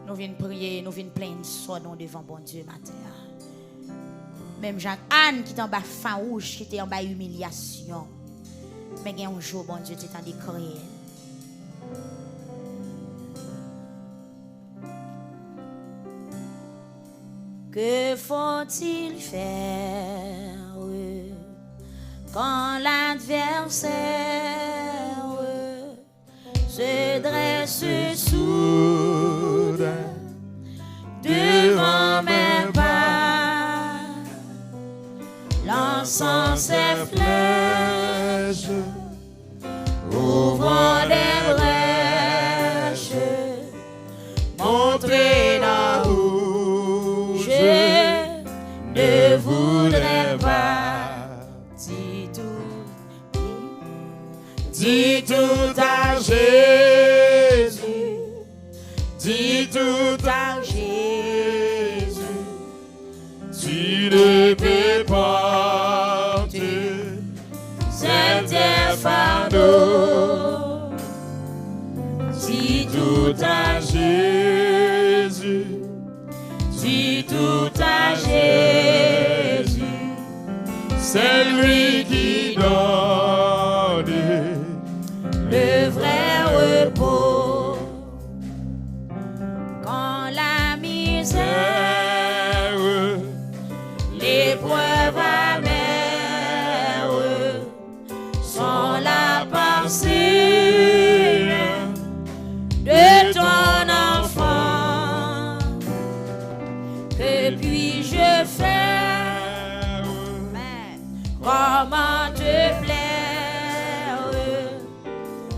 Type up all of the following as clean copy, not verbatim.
Nous venons prier, nous venons plaindre son nom devant bon Dieu matin. Même Jacques-Anne qui est en bas farouche, qui était en bas humiliation. Mais il y a un jour, bon Dieu, tu es en décrié. Que faut-il faire quand l'adversaire se dresse soudain devant mes pas, lançant ses flèches, ouvrant des brèches, montrez là où je ne voudrais pas. Dis tout à Jésus, dis tout à Jésus, tu ne peux porter certains fardeaux. Dis tout à Jésus, dis tout à Jésus, c'est lui qui donne le vrai repos. Quand la misère, l'épreuve amère sont la pensée de ton enfant, que puis-je faire? Comment te plaire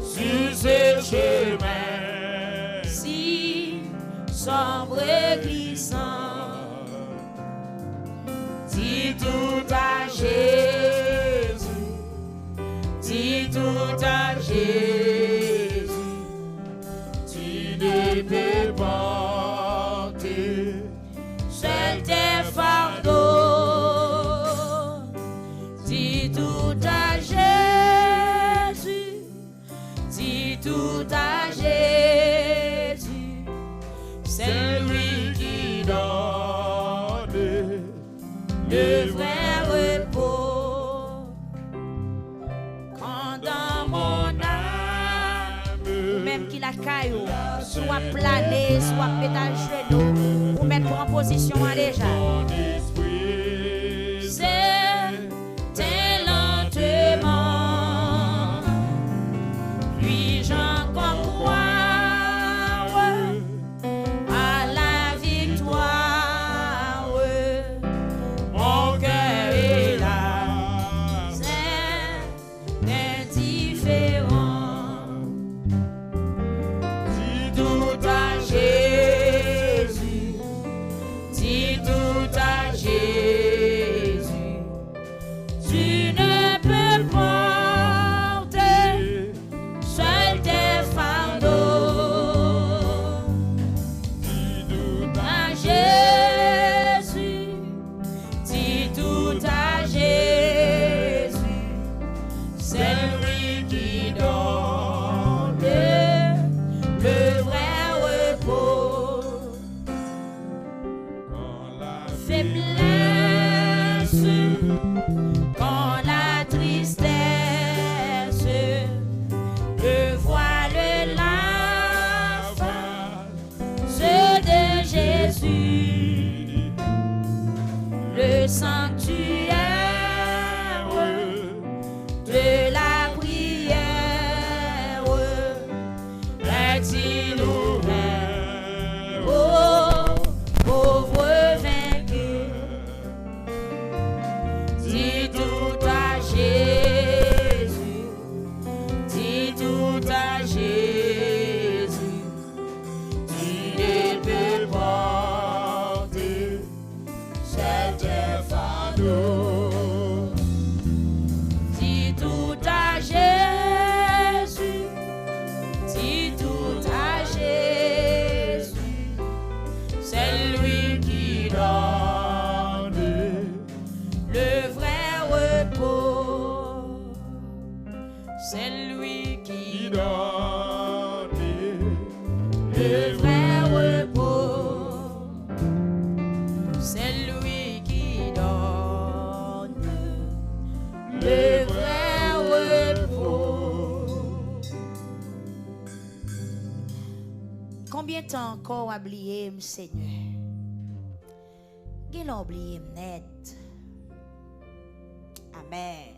sur ce chemin si sombre et glissant? Dis tout à Jésus, dis tout à Jésus, tu ne peux porter seul tes fardeaux. Dis tout à Jésus, dis tout à Jésus, c'est lui qui donne le vrai repos. Quand dans mon âme, ou même qu'il a caillou, soit plané, soit mettre à genoux, ou mettre en position déjà. C'est lentement, puis-je encore croire à la victoire. Mon cœur est là, c'est indifférent. Dis tout à Jésus, dis tout à Jésus, tu ne peux porter seul tes fardeaux. Dis tout à Jésus, dis tout à Jésus, c'est lui qui donne le vrai repos. Quand la faiblesse, quand la tristesse, le voile, la face de Jésus, le sanctuaire de la prière est-il ouvert aux pauvres vaincus? Dis tout à Jésus, dis tout à Jésus, tu ne peux porter certains fardeaux. Dis tout à Jésus, dis tout à Jésus, c'est lui qui donne le vrai repos. C'est lui qui donne le vrai repos. Combien de temps encore oublié, Seigneur? Qu'il oublié net. Amen.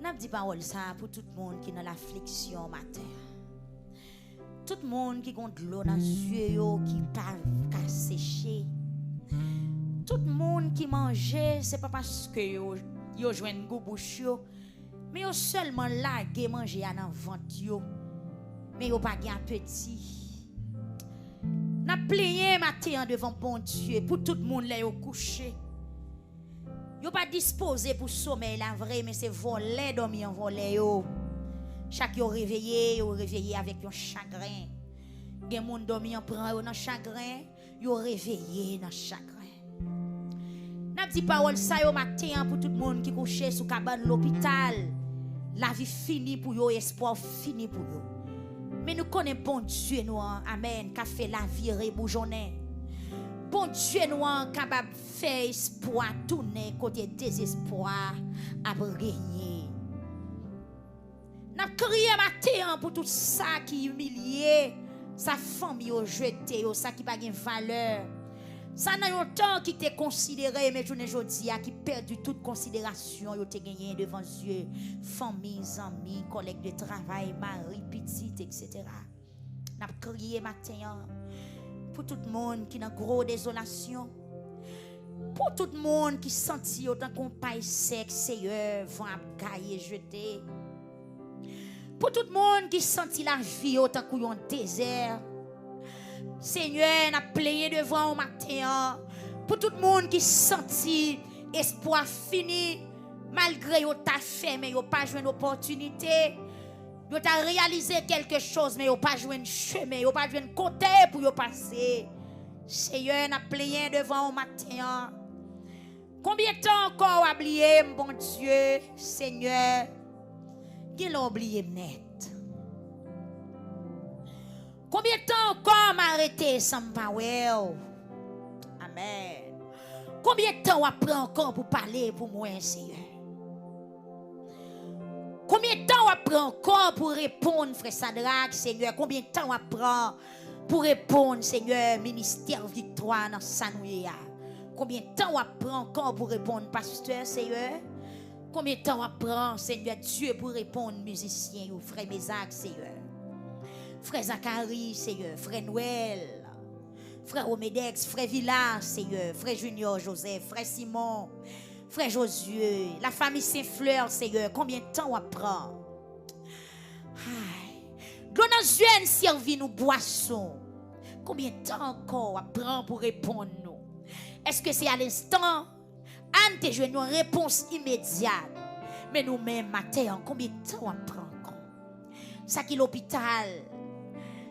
N'a dit parole ça pour tout le monde qui est dans l'affliction matin. Tout le monde qui a de l'eau dans les yeux, qui pas sécher. Tout le monde qui mange, c'est pas parce que yo joine goût bouche mais yo seulement lagué manger dans ventre mais yo pas gain appétit. N'a plié matin devant bon Dieu pour tout le monde là yo couché. Yo pas disposé pour sommeil la vrai mais c'est voler dormir en voler yo. Chaque yo réveillé avec un chagrin. Gen moun dormi en prend dans chagrin, yo réveillé dans chagrin. N'a dit parole ça yo matin pour tout le monde qui couché sous cabane l'hôpital. La vie finie pour yo, espoir fini pour yo. Mais nous connaissons bon Dieu nous, amen, qui fait la vie reboujonner. Bon Dieu nous capable de faire espoir tourner côté désespoir à régner. N'a crié matin pour tout ça qui humilié, sa famille au jeté, ça qui pas de valeur. Ça n'a un temps qui t'est considéré, mais je ne dis pas qui perdu toute considération, yo t'es gagné devant Dieu, famille, amis, collègues de travail, mari, petite, etc. N'a crié matin pour tout le monde qui est dans gros désolation, pour tout le monde qui sentit autant qu'on paille sec, Seigneur, vent à gailler jeté, pour tout le monde qui sentit la vie autant qu'on désert. Seigneur, n'a plaigné devant au matin pour tout le monde qui sentit espoir fini malgré yo t'a fait mais yo pas joué une opportunité. Yo t'a réalisé quelque chose mais yo pas joué un chemin, yo pas joué un côté pour yo passer. Seigneur, n'a plaigné devant au matin. Combien de temps encore oublié mon bon Dieu, Seigneur? Qui l'a oublié net? Combien de temps encore m'arrêter sans m'parler? Amen. Combien de temps on prend encore pour parler pour moi, Seigneur? Combien de temps on prend encore pour répondre, frère Sadrach, Seigneur? Combien de temps on prend pour répondre, Seigneur, ministère victoire dans Sanouya? Combien de temps on prend encore pour répondre, pasteur, Seigneur? Combien de temps on prend, Seigneur Dieu, pour répondre, musicien ou frère Mézac, Seigneur? Frère Zachary, Seigneur, frère Noël, frère Omedex, frère Villa, Seigneur, frère Junior Joseph, frère Simon, frère Josué, la famille Saint-Fleur, Seigneur, combien de temps on prend? Donnons-nous servi nous boisson. Combien de temps encore on prend pour répondre nous? Est-ce que c'est à l'instant? Anne te joue une réponse immédiate. Mais nous-mêmes, matin, combien de temps on prend encore? Ça qui l'hôpital.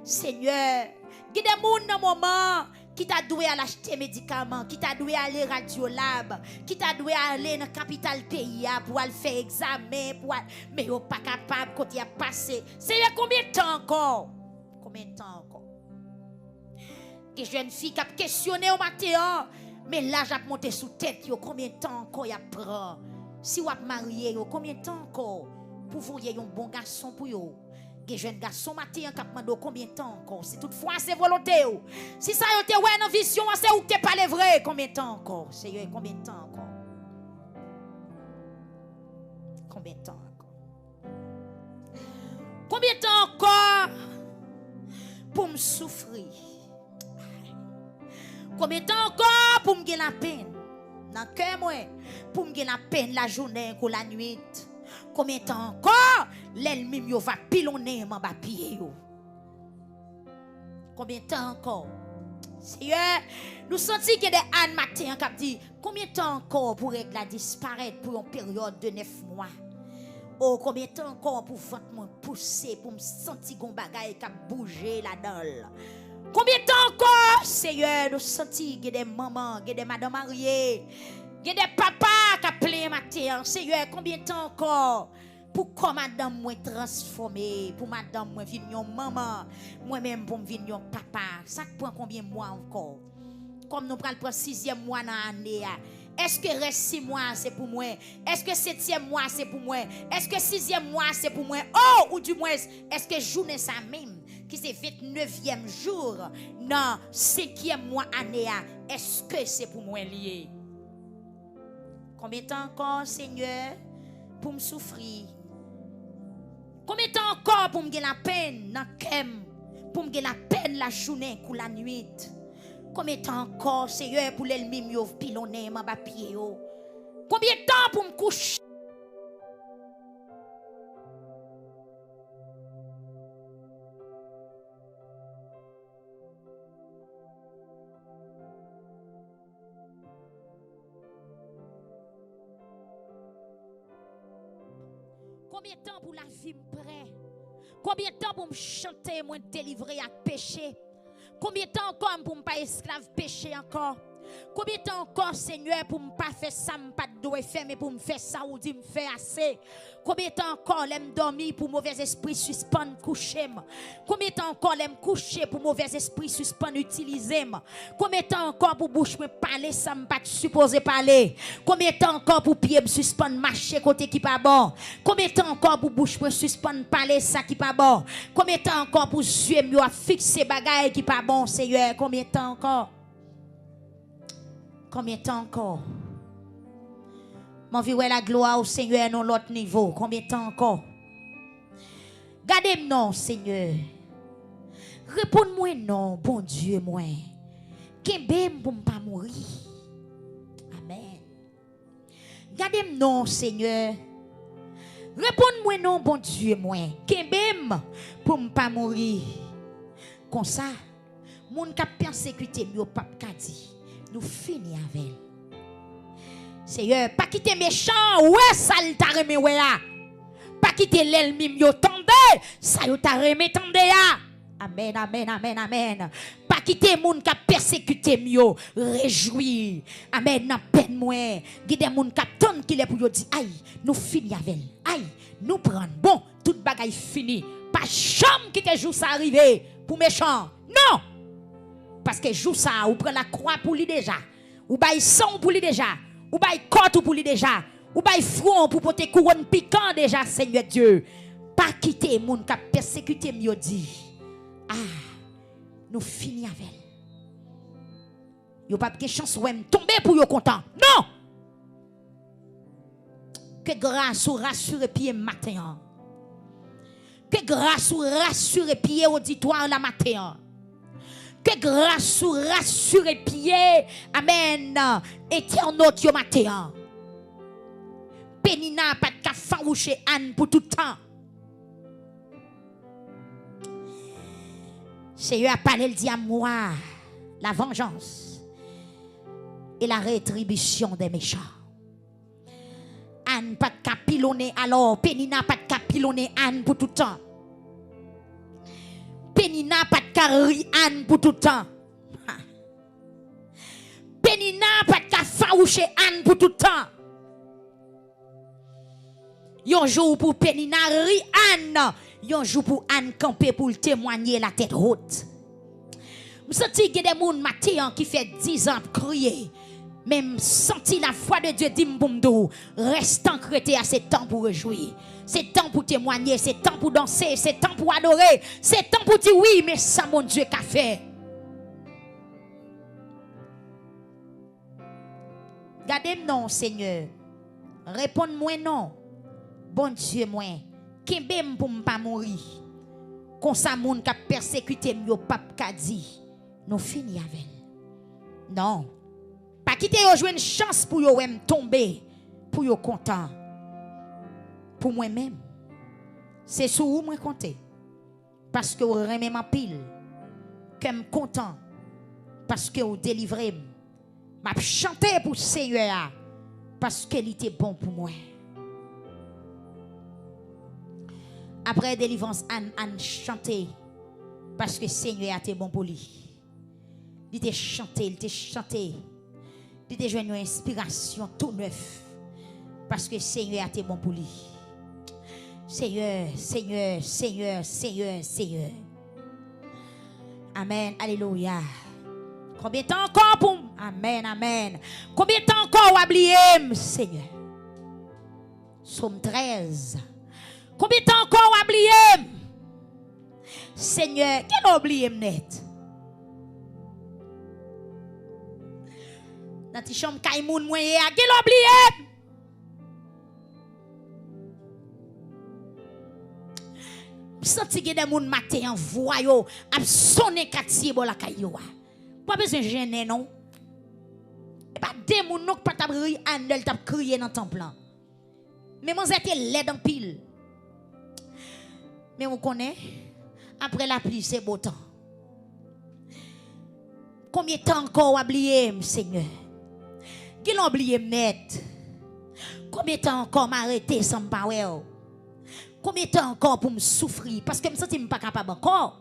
Seigneur, il y a des gens dans le moment qui t'a doué à l'acheter médicaments, qui t'a doué à aller radiolab, qui t'a doué à aller dans la capitale pays pour aller faire examen, mais ils ne sont pas capables quand il a passé. Seigneur, combien de temps encore? Combien de temps encore? Des jeunes filles qui ont questionné au matin, mais là, j'ai monté sous tête, combien de temps encore il prend? Si vous êtes marié, combien de temps encore pour vous ayez un bon garçon pour vous? Les jeunes garçons matin qui demandent combien de temps encore? Si toutefois c'est volonté. Si ça y est ouais dans vision, c'est où tu pas les vrais. Combien de temps encore? Seigneur, combien de temps encore? Combien de temps encore? Combien de temps encore pour me souffrir? Combien de temps encore pour me gagner la peine? Dans le cœur, moi, pour me gagner la peine la journée ou la nuit? Combien de temps encore l'ennemi va pilonner mon pied? Combien de temps encore? Seigneur, nous sentons qu'il y a des ânes matin qui disent combien de temps encore pour régler la disparaître pour une période de 9 mois? Oh, combien de temps encore pour me pousser, pour me sentir qu'on bagaille qui a bougé là-dedans? Combien de temps encore, Seigneur, nous sentons qu'il y a des mamans, qu'il y a des madames mariées, il y a des papas qui appellent matin. Seigneur, combien de temps encore pour que madame moi transformer, pour madame moi venir maman, moi-même pour me venir papa. Ça prend combien de mois encore? Comme nous prenons le 6e mois dans l'année. Est-ce que reste 6 mois c'est pour moi? Est-ce que 7e mois c'est pour moi? Est-ce que 6e mois c'est pour moi? Oh, ou du moins, est-ce que journée ça même? qui c'est 29e jour dans 5e mois année, est-ce que c'est pour moi lié? Combien de temps encore, Seigneur, pour me souffrir? Combien de temps encore pour me gagner la peine dans kem, pour me gagner la peine la journée ou la nuit? Combien de temps encore, Seigneur, pour l'ennemi yo pilonner ma papier yo? Combien de temps pour me coucher? Combien de temps pour la vie me prêt? Combien de temps pour me chanter, moi délivrer à péché? Combien de temps encore pour me pas esclave péché encore? Combien de temps encore, Seigneur, pour me pas faire ça, me pas de faire, mais pour me faire ça ou dire me faire assez? Combien de temps encore l'aime dormir pour mauvais esprit suspendre coucher? Combien de temps encore l'aime coucher pour mauvais esprit suspendre utiliser? Combien de temps encore pour bouche me parler ça me pas supposé parler? Combien de temps encore pour pied me suspendre marcher côté qui pas bon? Combien de temps encore pour bouche me suspendre parler ça qui pas bon? Combien de temps encore pour yeux me fixer bagaille qui pas bon, Seigneur? Combien de temps encore? Combien de temps encore? Mon vie, la gloire au Seigneur dans l'autre niveau. Combien de temps encore? Gardez-moi non, Seigneur. Réponds-moi non, bon Dieu, moi. Qu'est-ce pour ne pas mourir? Amen. Gardez-moi non, Seigneur. Réponds-moi non, bon Dieu, moi. Qu'est-ce pour ne pas mourir? Comme ça, mon cap persécuté, mon pape dit. Nous finissons avec elle. Seigneur, pas quitter méchant, ouais, ça t'a remis, ouais, pas quitter l'ennemi, yo tendez, ça yo t'a remis, tendez, amen, amen, amen, amen. Pas quitter moun qui a persécuté, yo, réjouir, amen, n'a peine, moi, guider moun qui a tendre qui est pour yo dire, aïe, nous finissons avec elle, aïe, nous prenons, bon, toute bagaille fini, pas chambre qui te joue ça arriver pour méchant, non! Parce que joue ça, ou prend la croix pour lui déjà, ou bail sang pour lui déjà, ou bail côte pour lui déjà, ou bail front pour porter couronne piquant déjà, Seigneur Dieu. Pas quitter moun qui a persécuté mieux dit. Ah, nous finissons avec elle. Yo pas de chance ou tomber pour yo content. Non! Que grâce ou rassure pied matin. Que grâce ou rassure pied auditoire la matin. Que grâce ou rassure pied, amen, éternel yo matin. Pénina pas de faroucher Anne pour tout temps. Seigneur a parlé, il dit à moi, la vengeance et la rétribution des méchants. Anne pas de capilonner alors, Pénina pas de capilonner Anne pour tout temps. Pénina pas de carri Anne pour tout temps. Pénina pas de faroucher Anne pour tout temps. Yon jour pour Pénina ri Anne, yon jour pour Anne camper pour témoigner la tête haute. Je sens qu'il y a des gens matin qui fait 10 ans crier. Même senti la foi de Dieu dit m'boumdou, reste ancré à ces temps pour réjouir. C'est temps pour témoigner, c'est temps pour danser, c'est temps pour adorer, c'est temps pour dire oui, mais ça mon Dieu qu'a fait. Gardez-moi non, Seigneur. Réponds-moi non. Bon Dieu, moi. Kembem pour ne pas mourir. Comme ça, moun qui a persécuté mon pape qu'a dit. Nous finissons avec. Non. Pas quitter yo jouer une chance pour yo tomber, pour yo content. Pour moi-même, c'est sur où moi compter. Parce que vous remet ma pile, que je suis content. Parce que vous délivrez. Je chanter pour le Seigneur. Parce qu'il était bon pour moi. Après délivrance, Anne chanté. Parce que le Seigneur était bon pour lui. Il était chanté, il était chanté. Il était joué une inspiration tout neuf. Parce que le Seigneur était bon pour lui. Seigneur, Seigneur, Seigneur, Seigneur, Seigneur. Amen, alléluia. Combien de temps encore pour... Amen, amen. Combien de temps encore vous oubliez, Seigneur? Somme 13. Combien de temps encore vous oubliez? Seigneur, qui l'a oublié net? Dans ti chambre kay moun moyen a qui l'a oublié? Senti que des moun matin en voyo a sonné quartier bo la kayo. Pas besoin gêner non. Pas des moun non pas t'a ri andel t'a crier dans temple. Mais mon était laid en pile. Mais on connaît après la pluie c'est beau temps. Combien de temps encore oublié Seigneur? Qui l'a oublié net? Combien de temps encore m'arrêter sans m'parler? Combien de temps encore pour me souffrir? Parce que je ne me sens pas capable encore.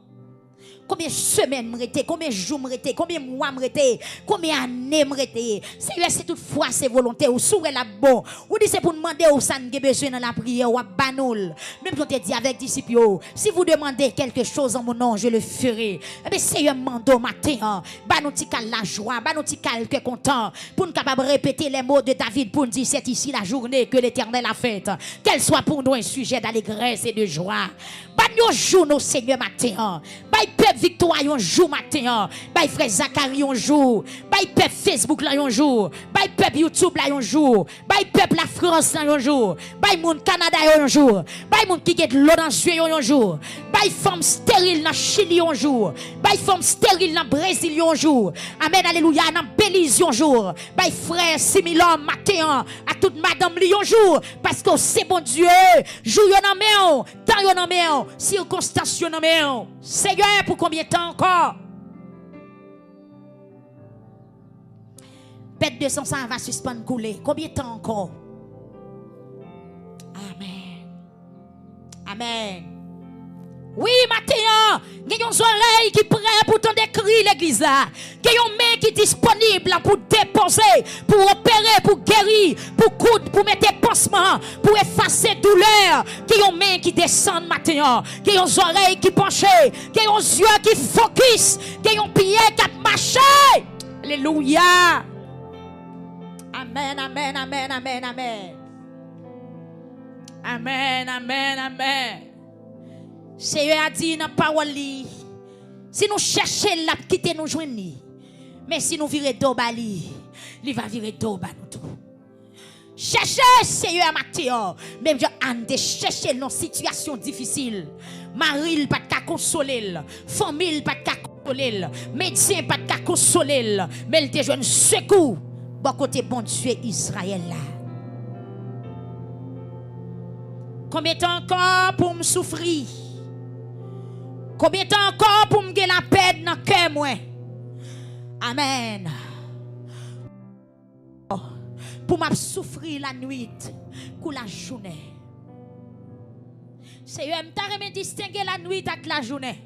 Combien de semaines me rete, combien de jours me rete, combien de mois me rete, combien d'années me rete. Seigneur, si toutefois c'est volonté, ou souhait la bon, ou dit c'est pour demander au ça n'a besoin dans la prière, ou à banoul. Même quand tu dit avec disciples, si vous demandez quelque chose en mon nom, je le ferai. Eh bien, Seigneur, mando matin, banou ti kal la joie, banou ti kal que content, pour nous capable répéter les mots de David, pour nous dire c'est ici la journée que l'Éternel a faite. Qu'elle soit pour nous un sujet d'allégresse et de joie. Bagno jour nos Seigneur matin. Bay peuple victoire un jour matin. Bay frère Zacharie un jour. Bay peuple Facebook là un jour. Bay peuple YouTube là un jour. Bay peuple la France là un jour. Bay moun Canada un jour. Bay moun qui get l'eau dans yeux un jour. Bay femme stérile dans Chili un jour. Bay femme stérile dans Brésil un jour. Amen alléluia dans Belize un jour. Bay frère Similon matin à toute madame li un jour parce que c'est bon Dieu. Jour yo nan men, temps yo nan men, circonstance yo nan men. Seigneur, pour combien de temps encore? Pète 200 ça va suspendre couler. Combien de temps encore? Amen. Amen. Oui, matin, il y a des oreilles qui prêt pour t'en décrire l'église là. Il y a une main qui est disponible pour déposer, pour opérer, pour guérir, pour coudre, pour mettre pansement, pour effacer douleur. Il y a une main qui descend matin. Il y a des oreilles qui penchent. Il y a des yeux qui focus. Il y a un pied qui marche. Alléluia. Amen, amen, amen, amen, amen. Amen, amen, amen. Seigneur a dit dans la parole, si nous cherchons la quitter nous joindre, mais si nous virons d'obali, il va virer d'obali nous tout. Cherchez Seigneur matin, même je ande chercher dans situation difficile. Mari pas de consoler, famille pas de consoler, médecin pas de consoler, mais il te joint secours. Bon côté bon Dieu Israël là. Combien de temps encore pour me souffrir? Combien de temps encore pour me gagner la paix dans le cœur moi? Amen. Pour me souffrir la nuit, pour la journée. Seigneur, je me distinguer la nuit avec la journée.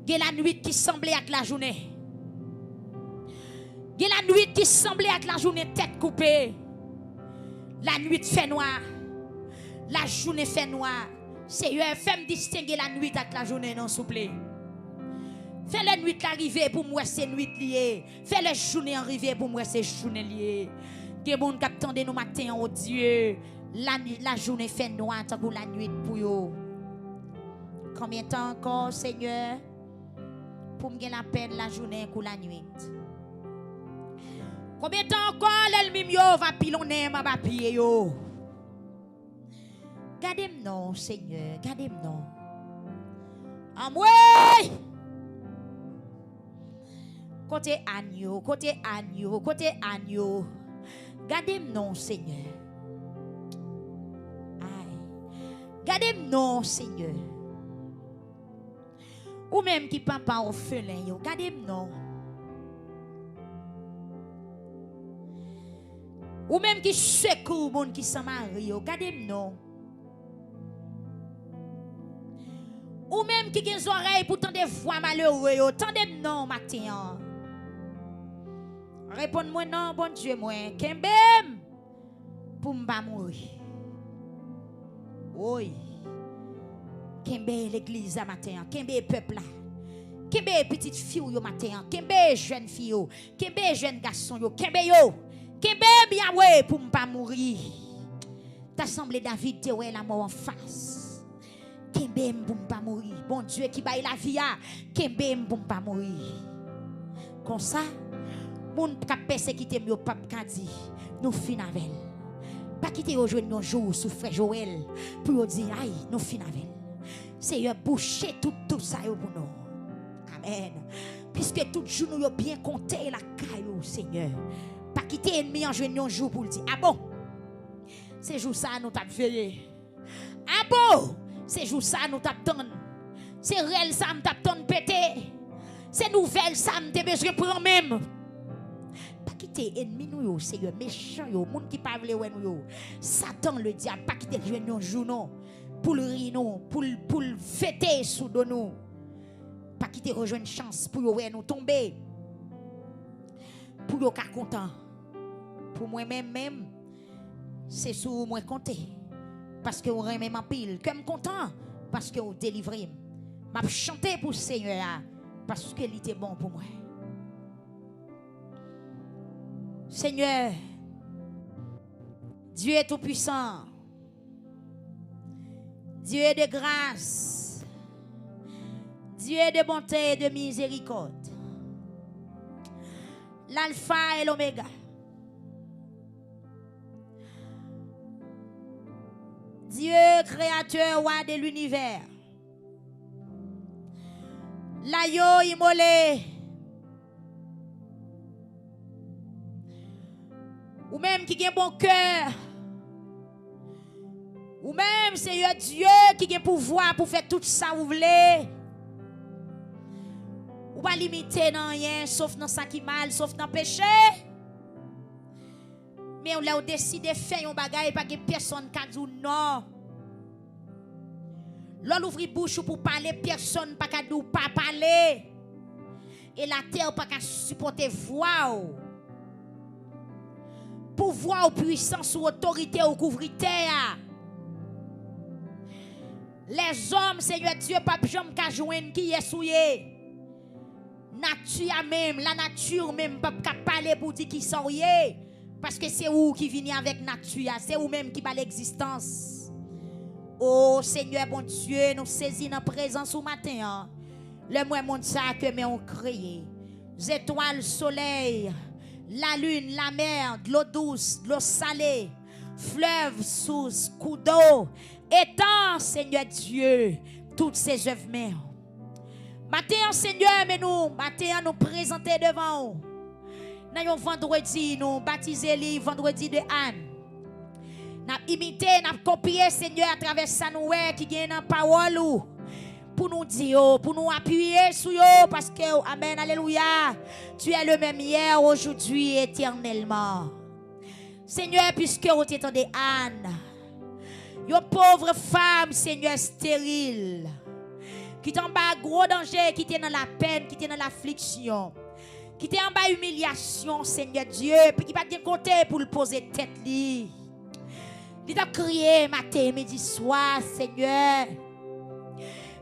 Il y a la nuit qui semblait avec la journée. Il y a la nuit qui semblait avec la journée tête coupée. La nuit fait noir. La journée fait noir. Seigneur, fais-moi distinguer la nuit avec la journée, non, s'il vous plaît. Fais la nuit arriver pour moi, c'est nuit liée. Fais la journée arriver pour moi, c'est journée liée. Que bon cap tendez nous matin, oh Dieu. La journée fait noir, tant que la nuit pour yo. Combien de temps encore, Seigneur, pour me gagner la peine la journée pour la nuit? Combien de temps encore, l'ennemi va pilonner ma papier yo? Gardez-moi non, Seigneur, gardez-moi non. Amoué! Côté agneau, côté agneau, côté agneau. Gardez-moi non, Seigneur. Aïe. Gardez-moi non, Seigneur. Ou même qui papa orphelin, yo, gardez-moi non. Ou même qui secoue moun qui s'en marie, yo, gardez-moi non. Ou même qui a des oreilles pour tant de voix malheureux, tendez non matin. Réponds-moi non, bon Dieu, moi. Kembem pour m'ba mourir. Oui. Kembe l'église à matin. Kembe peuple là. Kembe petite fille yo matin. Kembe jeune fille yo. Kembe jeune garçon yo. Kembe yo. Kembe bien ouais pour m'ba mourir. T'as semblé David te ouais la mort en face. Kembe pour m'ba mourir. Bon Dieu qui baille la vie a kembe pour pas mourir. Comme ça, moun ka persécuter mieux pape ka dit nous fin avec. Pas quitter rejoindre un jour sous frère Joël pour dire aïe nous fin avec. Seigneur boucher tout ça pour nous. Amen. Puisque tout jour nous bien compté la caillou Seigneur. Pas quitter ennemi en joindre un jour pour dire ah bon. C'est jour ça nous t'a veillé. Ah bon, c'est jour ça nous t'attend. C'est réel ça nous t'attend péter. C'est nouvelle ça nous t'ai besoin prendre même. Pas quitter ennemi nous yo, c'est méchant yo, monde qui pas vle ouais nous yo. Satan le diable pas quitter jouer un jour non pour le rire non, pour fêter sous de nous. Pas quitter rejoindre chance pour ouais nous tomber. Pour yo ka content. Pour moi même c'est sous moi compter. Parce que vous remet ma pile, comme content, parce que vous délivrez. M'a chanté pour le Seigneur, parce qu'il était bon pour moi. Seigneur, Dieu est tout puissant. Dieu est de grâce. Dieu est de bonté et de miséricorde. L'alpha et l'oméga. Dieu, créateur, roi de l'univers. L'agneau immolé. Ou même qui a un bon cœur. Ou même Seigneur Dieu qui a pouvoir pour faire tout ça vous voulez. Ou pas limiter dans rien, sauf dans ça qui mal, sauf dans le péché. Mais on a décidé de faire un bagage et pas que personne qui dit non. L'on ouvre bouche pour parler, personne pas qu'à dire pas parler. Et la terre pas qu'à supporter voix. Pouvoir, puissance ou autorité ou couvrir terre. Les hommes, Seigneur Dieu, pas jamais qu'à joindre qui est souillé. Nature même, la nature même pas qu'à parler pour dire qui sont parce que c'est où qui vient avec nature, c'est où même qui bat l'existence. Oh Seigneur bon Dieu, nous saisissons dans présence au matin. Le moins monde ça que mais on créé. Les étoiles, soleil, la lune, la mer, de l'eau douce, de l'eau salée, fleuve, source, coup d'eau, étang, Seigneur Dieu, toutes ces œuvres mains. Matin, Seigneur, mais nous, matin, nous présenter devant vous. Nous vendredi, nous baptiser le vendredi de Anne. Nous imiter, nous copier, Seigneur, à travers ça, nous, qui gagne dans parole. Pour nous dire, pour nous appuyer sur eux, parce que, amen, alléluia, tu es le même hier, aujourd'hui, éternellement. Seigneur, puisque vous t'étendez Anne, une pauvre femme, Seigneur, stérile, qui est en bas gros danger, qui est dans la peine, qui est dans l'affliction, qui est en bas humiliation, Seigneur Dieu, puis qui va bien compter pour le poser tête li. Il a crié matin, midi, soir, Seigneur.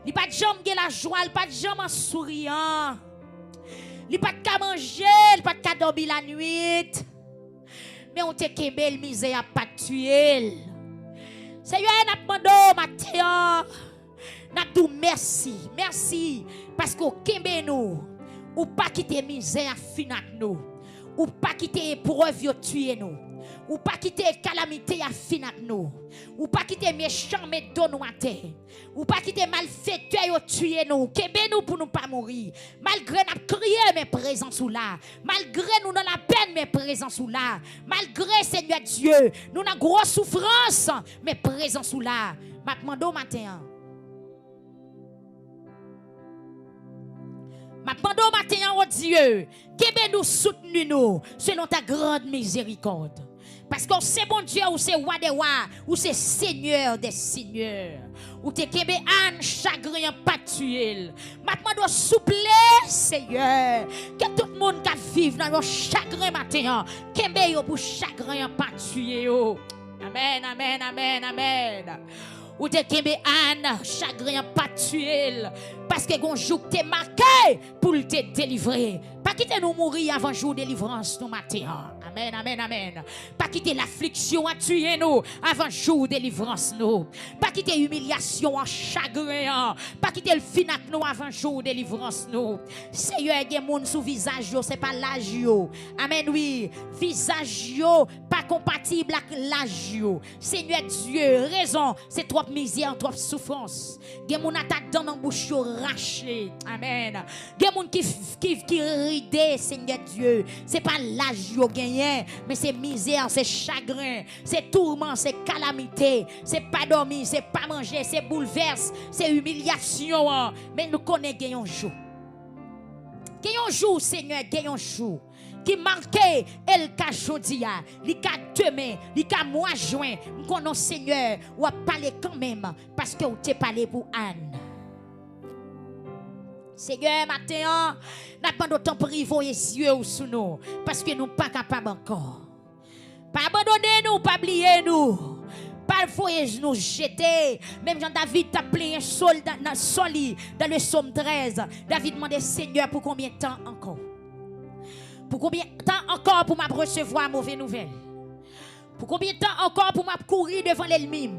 Il pas de jambe la joie, il pas de jambe en souriant. Il pas de manger, il pas de dormir la nuit. Mais on te kembe misère pas tuer. Seigneur, n'a demandé matin. N'a dit merci, merci parce que kembe nous ou pas quitter misère finak nous. Ou pas quitter épreuve yo tuer nous. Ou pas quitter calamité à finak nous. Ou pas quitter méchant mais don nous à terre. Ou pas quitter malfaiteur yo tuer nous. Kembe nous pour nous pas mourir. Malgré n'a crié mais présent sous là. Malgré nous dans la peine mais présent sous là. Malgré Seigneur Dieu, nous dans grosse souffrance mais présent sous là. M'a demandé au matin. Ma demande au matin, oh Dieu, que nous soutenu nous selon ta grande miséricorde. Parce que c'est bon Dieu, ou c'est roi des rois, ou c'est seigneur des seigneurs. Ou t'es kebe an chagrin pas tuer. Ma demande souple, Seigneur, que tout le monde qui vive dans le chagrin matin, kebe yo pour chagrin pas tuer. Amen, amen, amen, amen. Ou te kembe an, chagrin pas tuer. Parce que gon jour te marqué pour te délivrer. Pas quitter nous mourir avant jour de délivrance nous matin. Amen. Amen, amen, amen. Pas quitter l'affliction à tuer nous avant jour délivrance nous. Pas quitter l'humiliation en chagrin. Pas quitter le finac nous avant jour délivrance nous. Seigneur, il y a des gens sous visage, c'est pas l'âge. Amen, oui. Visage, pas compatible avec l'âge. Seigneur Dieu, raison, c'est trop misère, trop souffrance. Il y a des gens qui attaquent dans la bouche raché. Amen. Il y a des gens qui rident, Seigneur Dieu. C'est pas l'âge qui gagné, mais c'est misère, c'est chagrin, c'est tourment, c'est calamité, c'est pas dormir, c'est pas manger, c'est bouleverse, c'est humiliation. Mais nous connaissons un jour. Un jour, Seigneur, un jour qui marquait el ka jodia, li ka demain, li ka mois juin, nous connaissons Seigneur, ou a parlé quand même parce que vous t'es parlé pour Anne. Seigneur, matin, n'a pas d'autant privé les yeux sous nous parce que nous pas capables encore. Pas abandonner nous, pas oublier nous. Pas voyage nous jeter. Même Jean David t'a plein un sol dans le psaume 13. David demandait Seigneur pour combien de temps encore? Pour combien de temps encore pour me recevoir mauvaise nouvelle? Pour combien de temps encore pour me courir devant l'ennemi?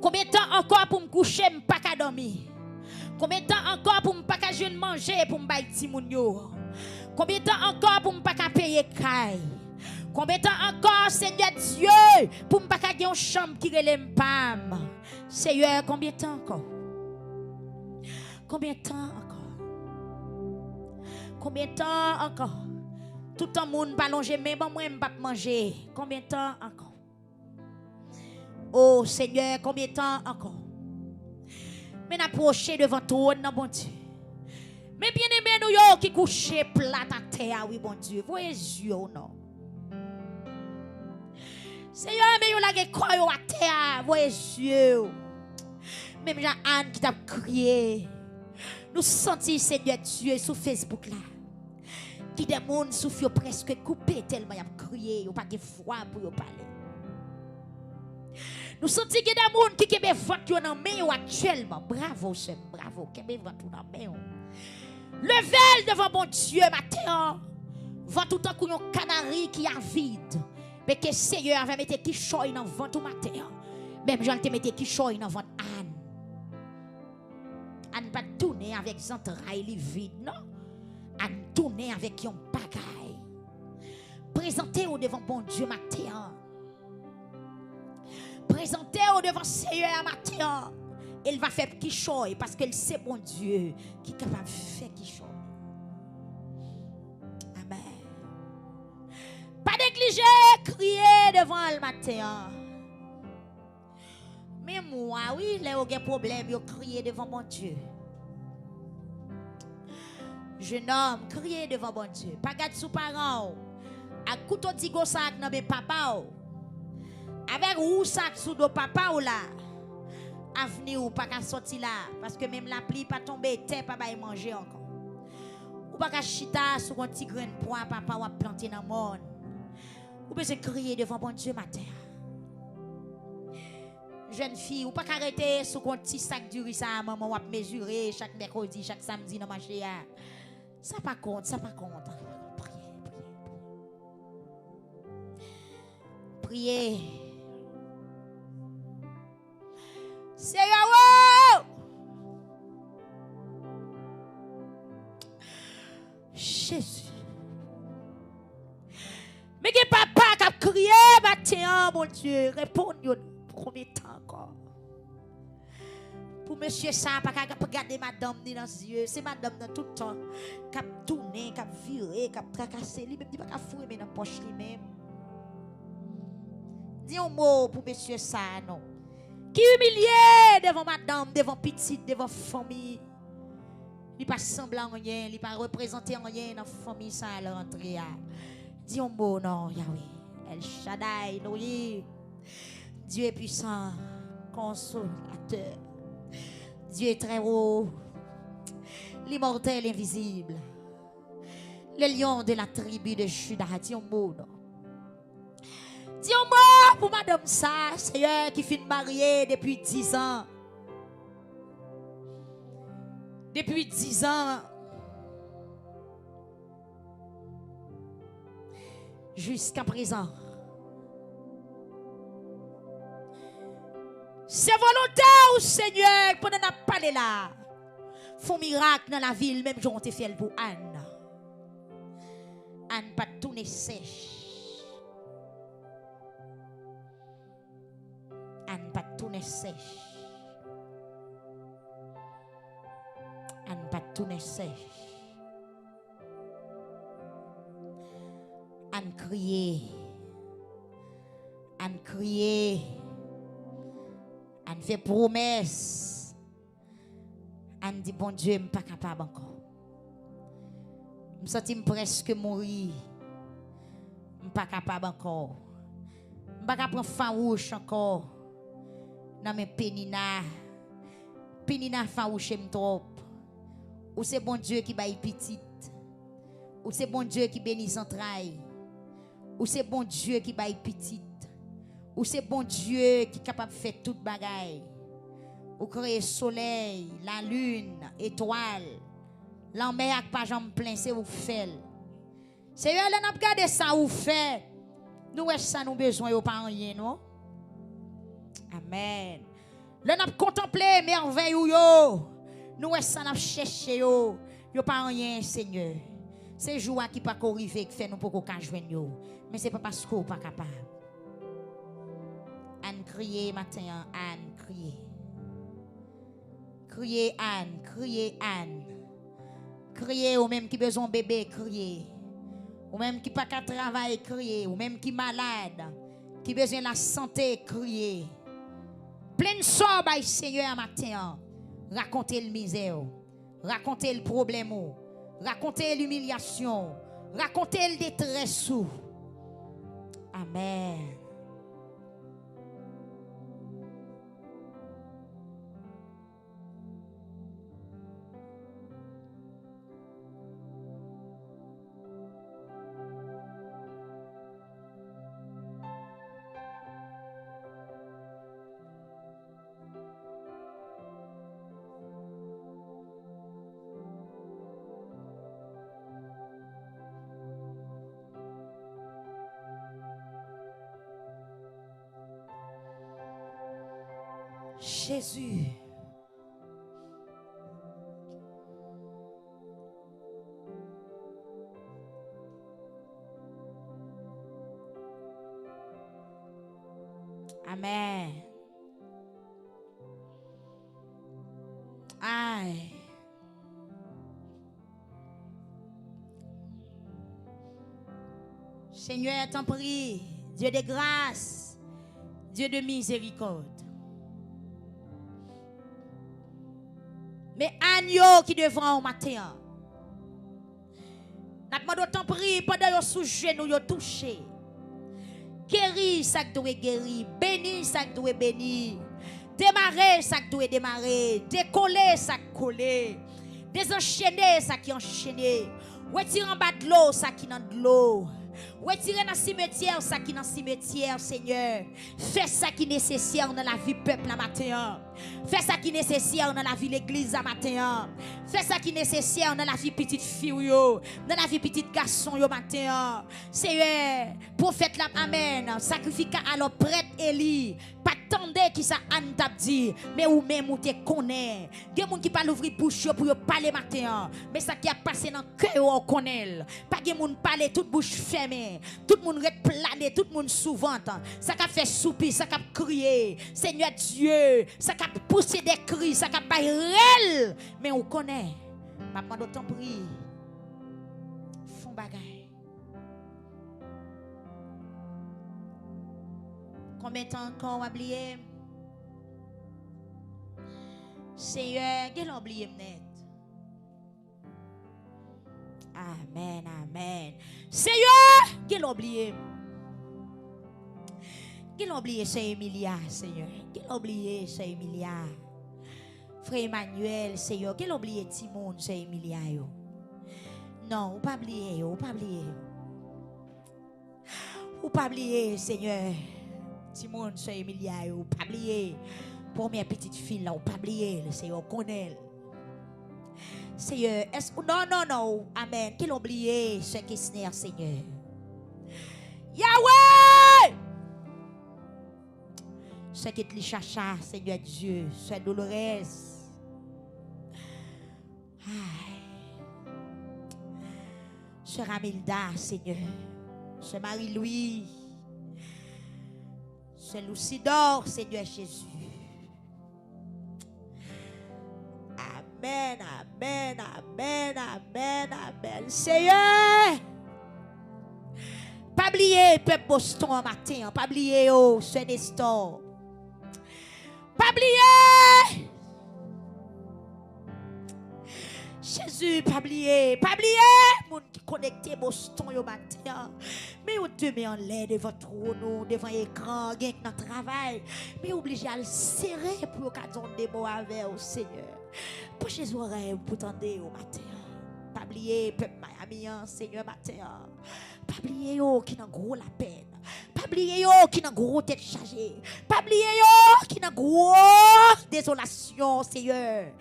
Combien de temps encore pour me coucher, me pas qu'à dormir? Combien de temps encore pour me pas qu'à jeune manger pour me bailler timoun yo? Combien de temps encore pour me pas qu'à payer caille? Combien de temps encore, Seigneur Dieu, pour me pas qu'à une chambre qui relève pam? Seigneur, combien de temps encore? Combien de temps encore? Combien de temps encore? Tout le monde va longer, mais moi, je ne vais pas manger. Combien de temps encore? Oh Seigneur, combien de temps encore? Mais n'approcher devant toi, non, bon Dieu. Mais bien aimé, nous yo qui couché plat à terre, oui, bon Dieu. Voyez yeux, non. Seigneur, mais yo la quoi yo à terre, voyez yeux. Même Jean-Anne qui t'a crié. Nous sentons, Seigneur Dieu, sur Facebook là. Qui des gens souffrent presque coupé tellement y a crié, yo pas de foi pour yo parler. Nous sentons qu'il y a des gens qui ont voté dans les mains actuellement. Bravo, Seigneur, bravo, qui ont voté dans les mains. Levez devant mon Dieu, matin. Vent tout le temps qu'il y a un canari qui est vide. Mais que Seigneur avait mis qui choy dans le ventre matin. Même Jean te mette qui choy dans le ventre Anne. Anne pas tourner avec des entrailles vides, non. Anne tourner avec un bagaille. Présentez-vous devant mon Dieu, matin. Présentez-vous devant Seigneur matin. Il va faire qui choy parce que c'est bon Dieu qui est capable de faire qui choy. Amen. Pas négliger, crier devant le matin. Mais moi, oui, là où il y a un problème, je crier devant mon Dieu. Jeune homme, crier devant mon Dieu. Pas garde sous parents. À couteau de gosak dans mes papas. Avec ou sac sous dos papa ou là. Avenir ou pas qu'à sortir là parce que même la pluie pas tomber terre pas bailler manger encore. Ou pas qu'à chita sur un petit grain de pois papa ou a planter dans monde. Ou besoin crier devant bon Dieu matin. Jeune fille ou pas qu'arrêter sur un petit sac du riz ça maman ou a mesurer chaque mercredi, chaque samedi dans marché. Ça pas compte, ça pas compte. Priez. Seigneur, Jésus. Mais que papa qui a crié, matin, mon Dieu, répondez pour combien de temps encore? Pour monsieur ça, pas qu'à regarder madame ni dans les yeux, c'est madame dans tout le temps, qui a tourné, qui a viré, qui a tracassé, lui même dit pas qu'à fouiller mais dans la poche lui-même. Dis un mot pour monsieur ça, non. Qui humilié devant madame, devant petite, devant famille. Il pas semblant rien, il pas représenté rien dans la famille ça à l'entrée. Dis un mot non, Yahweh. El Shaddai, oui. Dieu est puissant, consolateur. Dieu est très haut, l'immortel invisible. Le lion de la tribu de Juda, dis un mot non. Dis un mot pour madame ça, Seigneur, qui finit mariée depuis 10 ans. Depuis 10 ans. jusqu'à présent. C'est volontaire, Seigneur, pendant qu'on parlé là. Font miracle dans la ville, même j'en ai fait pour Anne. Anne pas tourner sèche. Anne pas tourner sèche. Anne pas tourner sèche. Anne crier. Anne crier. Anne fait promesse. Anne dit bon Dieu, je ne suis pas capable encore. Je me sens presque mourir. Je ne suis pas capable encore. Je ne suis pas capable de prendre farouche encore. Dans mes pénina. Pénina farouche me trop. Ou c'est bon Dieu qui baille petite. Ou c'est bon Dieu qui bénit entrailles. Ou c'est bon Dieu qui baille petite. Ou c'est bon Dieu qui est capable de faire toute bagaille. Ou créer soleil, la lune, étoile. La mer pas jamais plein, c'est vous fait. C'est là n'a regardé ça vous fait. Nous est ça nous besoin yo pas rien non. Amen. Là n'a contempler merveille yo. Nous est ça n'a chercher yo pas rien Seigneur. C'est joie qui pas arriver qui fait nous pour qu'on joindre yo. Mais c'est pas parce qu'on pas capable. Anne crier matin, Anne crier. Crier Anne, crier Anne. Crier ou même qui besoin bébé, crier. Ou même qui pas qu'à travailler, crier. Ou même qui malade, qui besoin la santé, crier. Plein de Seigneur matin. Racontez le misère, racontez le problème, racontez l'humiliation, racontez le détresse. Amen. Jésus. Amen. Aïe. Seigneur, t'en prie, Dieu de grâce, Dieu de miséricorde. Mais agneau qui devant au matin. N'a pas d'autant pris pendant yo sous genou yo touché. Guéri ça qui doit guérir, béni ça qui doit bénir. Démarrer ça qui doit démarrer, décoller ça qui coller. Désenchaîner ça qui enchaîner. Retirer en bas de l'eau ça qui dans de l'eau. Retirer dans le cimetière ça qui dans le cimetière, Seigneur. Fais ça qui est nécessaire dans la vie peuple la matin. Fais ça qui est nécessaire dans la vie l'église la matin. Fais ça qui est nécessaire dans la vie petite fille yo, dans la vie petite garçon yo matin. Seigneur, prophète la amen, sacrificat alors prêtre Élie. Pas tendez qui ça Anne t'a dit, mais ou même ou te connaît. Des gens qui parlent ouvrir bouche pour parler matin, mais ça qui a passé dans cœur on connaît. Pas des gens parler toute bouche fermée, tout le monde plané, tout le monde souvent. Ça qui a fait soupir, ça qui a crié, Seigneur Dieu, ça qui a poussé des cris, ça qui a pas réel, mais on connaît. Maman d'autant prie. Font bagaille. Combien de temps encore oublié? Seigneur, quel oublié net. Amen, amen. Seigneur, quel oublié. Quel oublié c'est Emilia, Seigneur. Quel oublié c'est Emilia. Frère Emmanuel, Seigneur, quel oublié Timon c'est Emilia yo. Non, ou pas oublier, ou pas oublier. Ou pas oublier, Seigneur. Timon, c'est Emilia, ou pas oublier. Première petite fille là, ou pas oublier, le Seigneur connaît. Seigneur, est-ce que non, amen. Qu'il oublié, ce Kessner, Seigneur. Yahweh! Ce qui te chacha, Seigneur Dieu, c'est douloureux. Ce Ramilda, Seigneur, ce Marie-Louis, ce Lucidor, Seigneur Jésus. Amen, amen, amen, amen, amen. Seigneur, pas oublier peuple Boston en matin, pas oublier ce Nestor. Pas oublier. Jésus, pas oublier, moun qui connecté Boston au matin. Mais vous demeurez en l'air devant trône, devant l'écran, gagne notre travail. Mais obligé à le serrer pour qu'on des mots avec au Seigneur. Pour Jésus oreilles pour tendre au matin. Pas oublier peuple Miami, Seigneur matin. Pas oublier yo qui n'a gros la peine. Pas oublier yo qui n'a gros tête chargée. Pas oublier yo qui n'a gros désolation, Seigneur.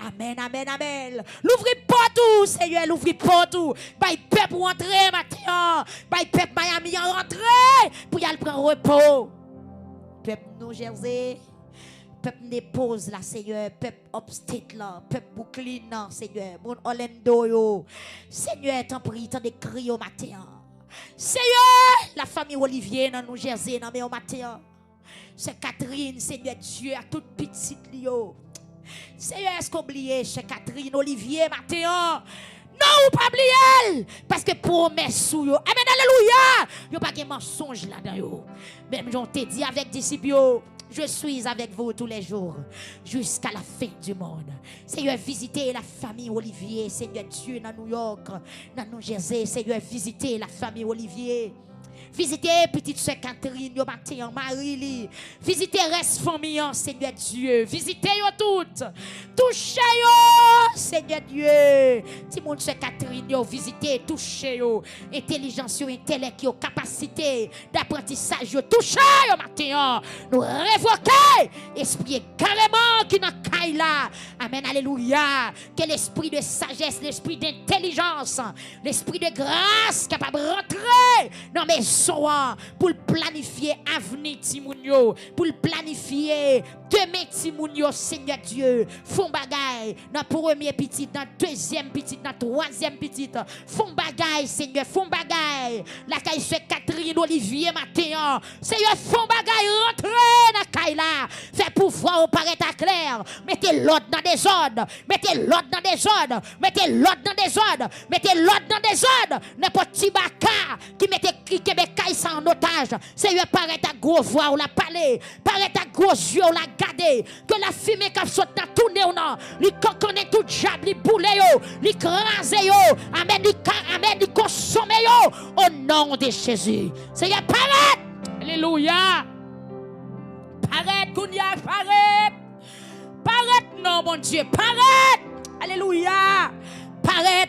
Amen, amen, amen. L'ouvrir partout, Seigneur, l'ouvrir partout. Bay peuple pour entrer matin. Bay peuple Miami en rentrer pour y aller prendre repos. Peuple New Jersey. Peuple dépose là, Seigneur. Peuple upstate là. Peuple Brooklyn là, Seigneur. Mon Orlando yo. Seigneur, t'en prie, t'en décrit au matin. Seigneur, la famille Olivier dans New Jersey, dans au matin. C'est Catherine, Seigneur Dieu, à toute petite lio. Seigneur, est-ce qu'on oublie, c'est Catherine, Olivier, matin? Non, ou pas oublier, parce que promesse sous yo. Amen, alléluia. Yo pas de mensonge là-dedans yo. Même j'en t'ai dit avec disciples yo. Je suis avec vous tous les jours, jusqu'à la fin du monde. Seigneur, visitez la famille Olivier, Seigneur Dieu, dans New York, dans New Jersey. Seigneur, visitez la famille Olivier. Visitez petite soeur Catherine, yo matin, Marie-Li. Visitez reste famille, Seigneur Dieu. Visitez yo toutes. Touchez yo, Seigneur Dieu. Si mon soeur Catherine, yo visitez, touchez yo. Intelligence, yo, intellect, yo, capacité d'apprentissage, yo. Touchez yo matin. Nous révoquons esprit carrément qui n'a caille là. Amen, alléluia. Que l'esprit de sagesse, l'esprit d'intelligence, l'esprit de grâce capable de rentrer dans mes pour planifier avenir Timounio, pour planifier demain Timounio, Seigneur Dieu, font bagaille dans premier petit, dans deuxième petit, dans troisième petit, font bagaille, Seigneur, font bagaille. La caille c'est Catherine Olivier matin, Seigneur, font bagaille, rentrez dans la caille là, fait pouvoir au paraître clair, mettez l'ordre dans des ordres, mettez l'ordre dans des ordres, mettez l'ordre dans des ordres, mettez l'ordre dans des ordres, n'importe qui baka qui mettez Québec en otage, Seigneur, paraît à gros voix ou la parler, paraît à gros yeux ou la garder, que la fumée qui saute dans tout nez ou non, lui connaît tout diable, lui boule yo, lui crase yo, amen, lui consomme yo, au nom de Jésus. Seigneur, paraît, alléluia, paraît, Kounia, paraît, non, mon Dieu, paraît, alléluia, paraît,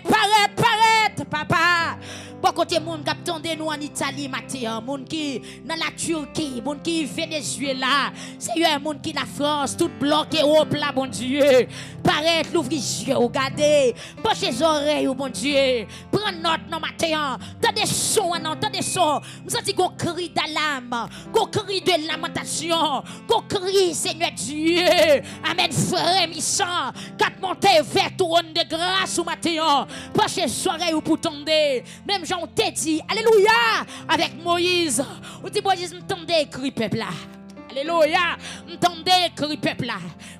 papa. Bon côté monde qui attendait nous en Italie matin, monde qui dans la Turquie, monde qui Venezuela, Seigneur, monde qui la France, tout bloqué au plat, bon Dieu. Paraître l'ouvrir yeux, regardez, bouchez les oreilles, bon Dieu. Prends note dans matin, t'as des sons, t'as des sons. Nous sentons qu'on crie d'alarme, qu'on crie de lamentation, qu'on crie, Seigneur Dieu. Amen, frémissant, quatre montées vers trône de grâce au matin. Bouchez les oreilles pour tomber. Même Jean t'a dit, alléluia, avec Moïse. Ou dit Moïse, m'tendez écrit peuple là. Alléluia, m'tendez écrit peuple là.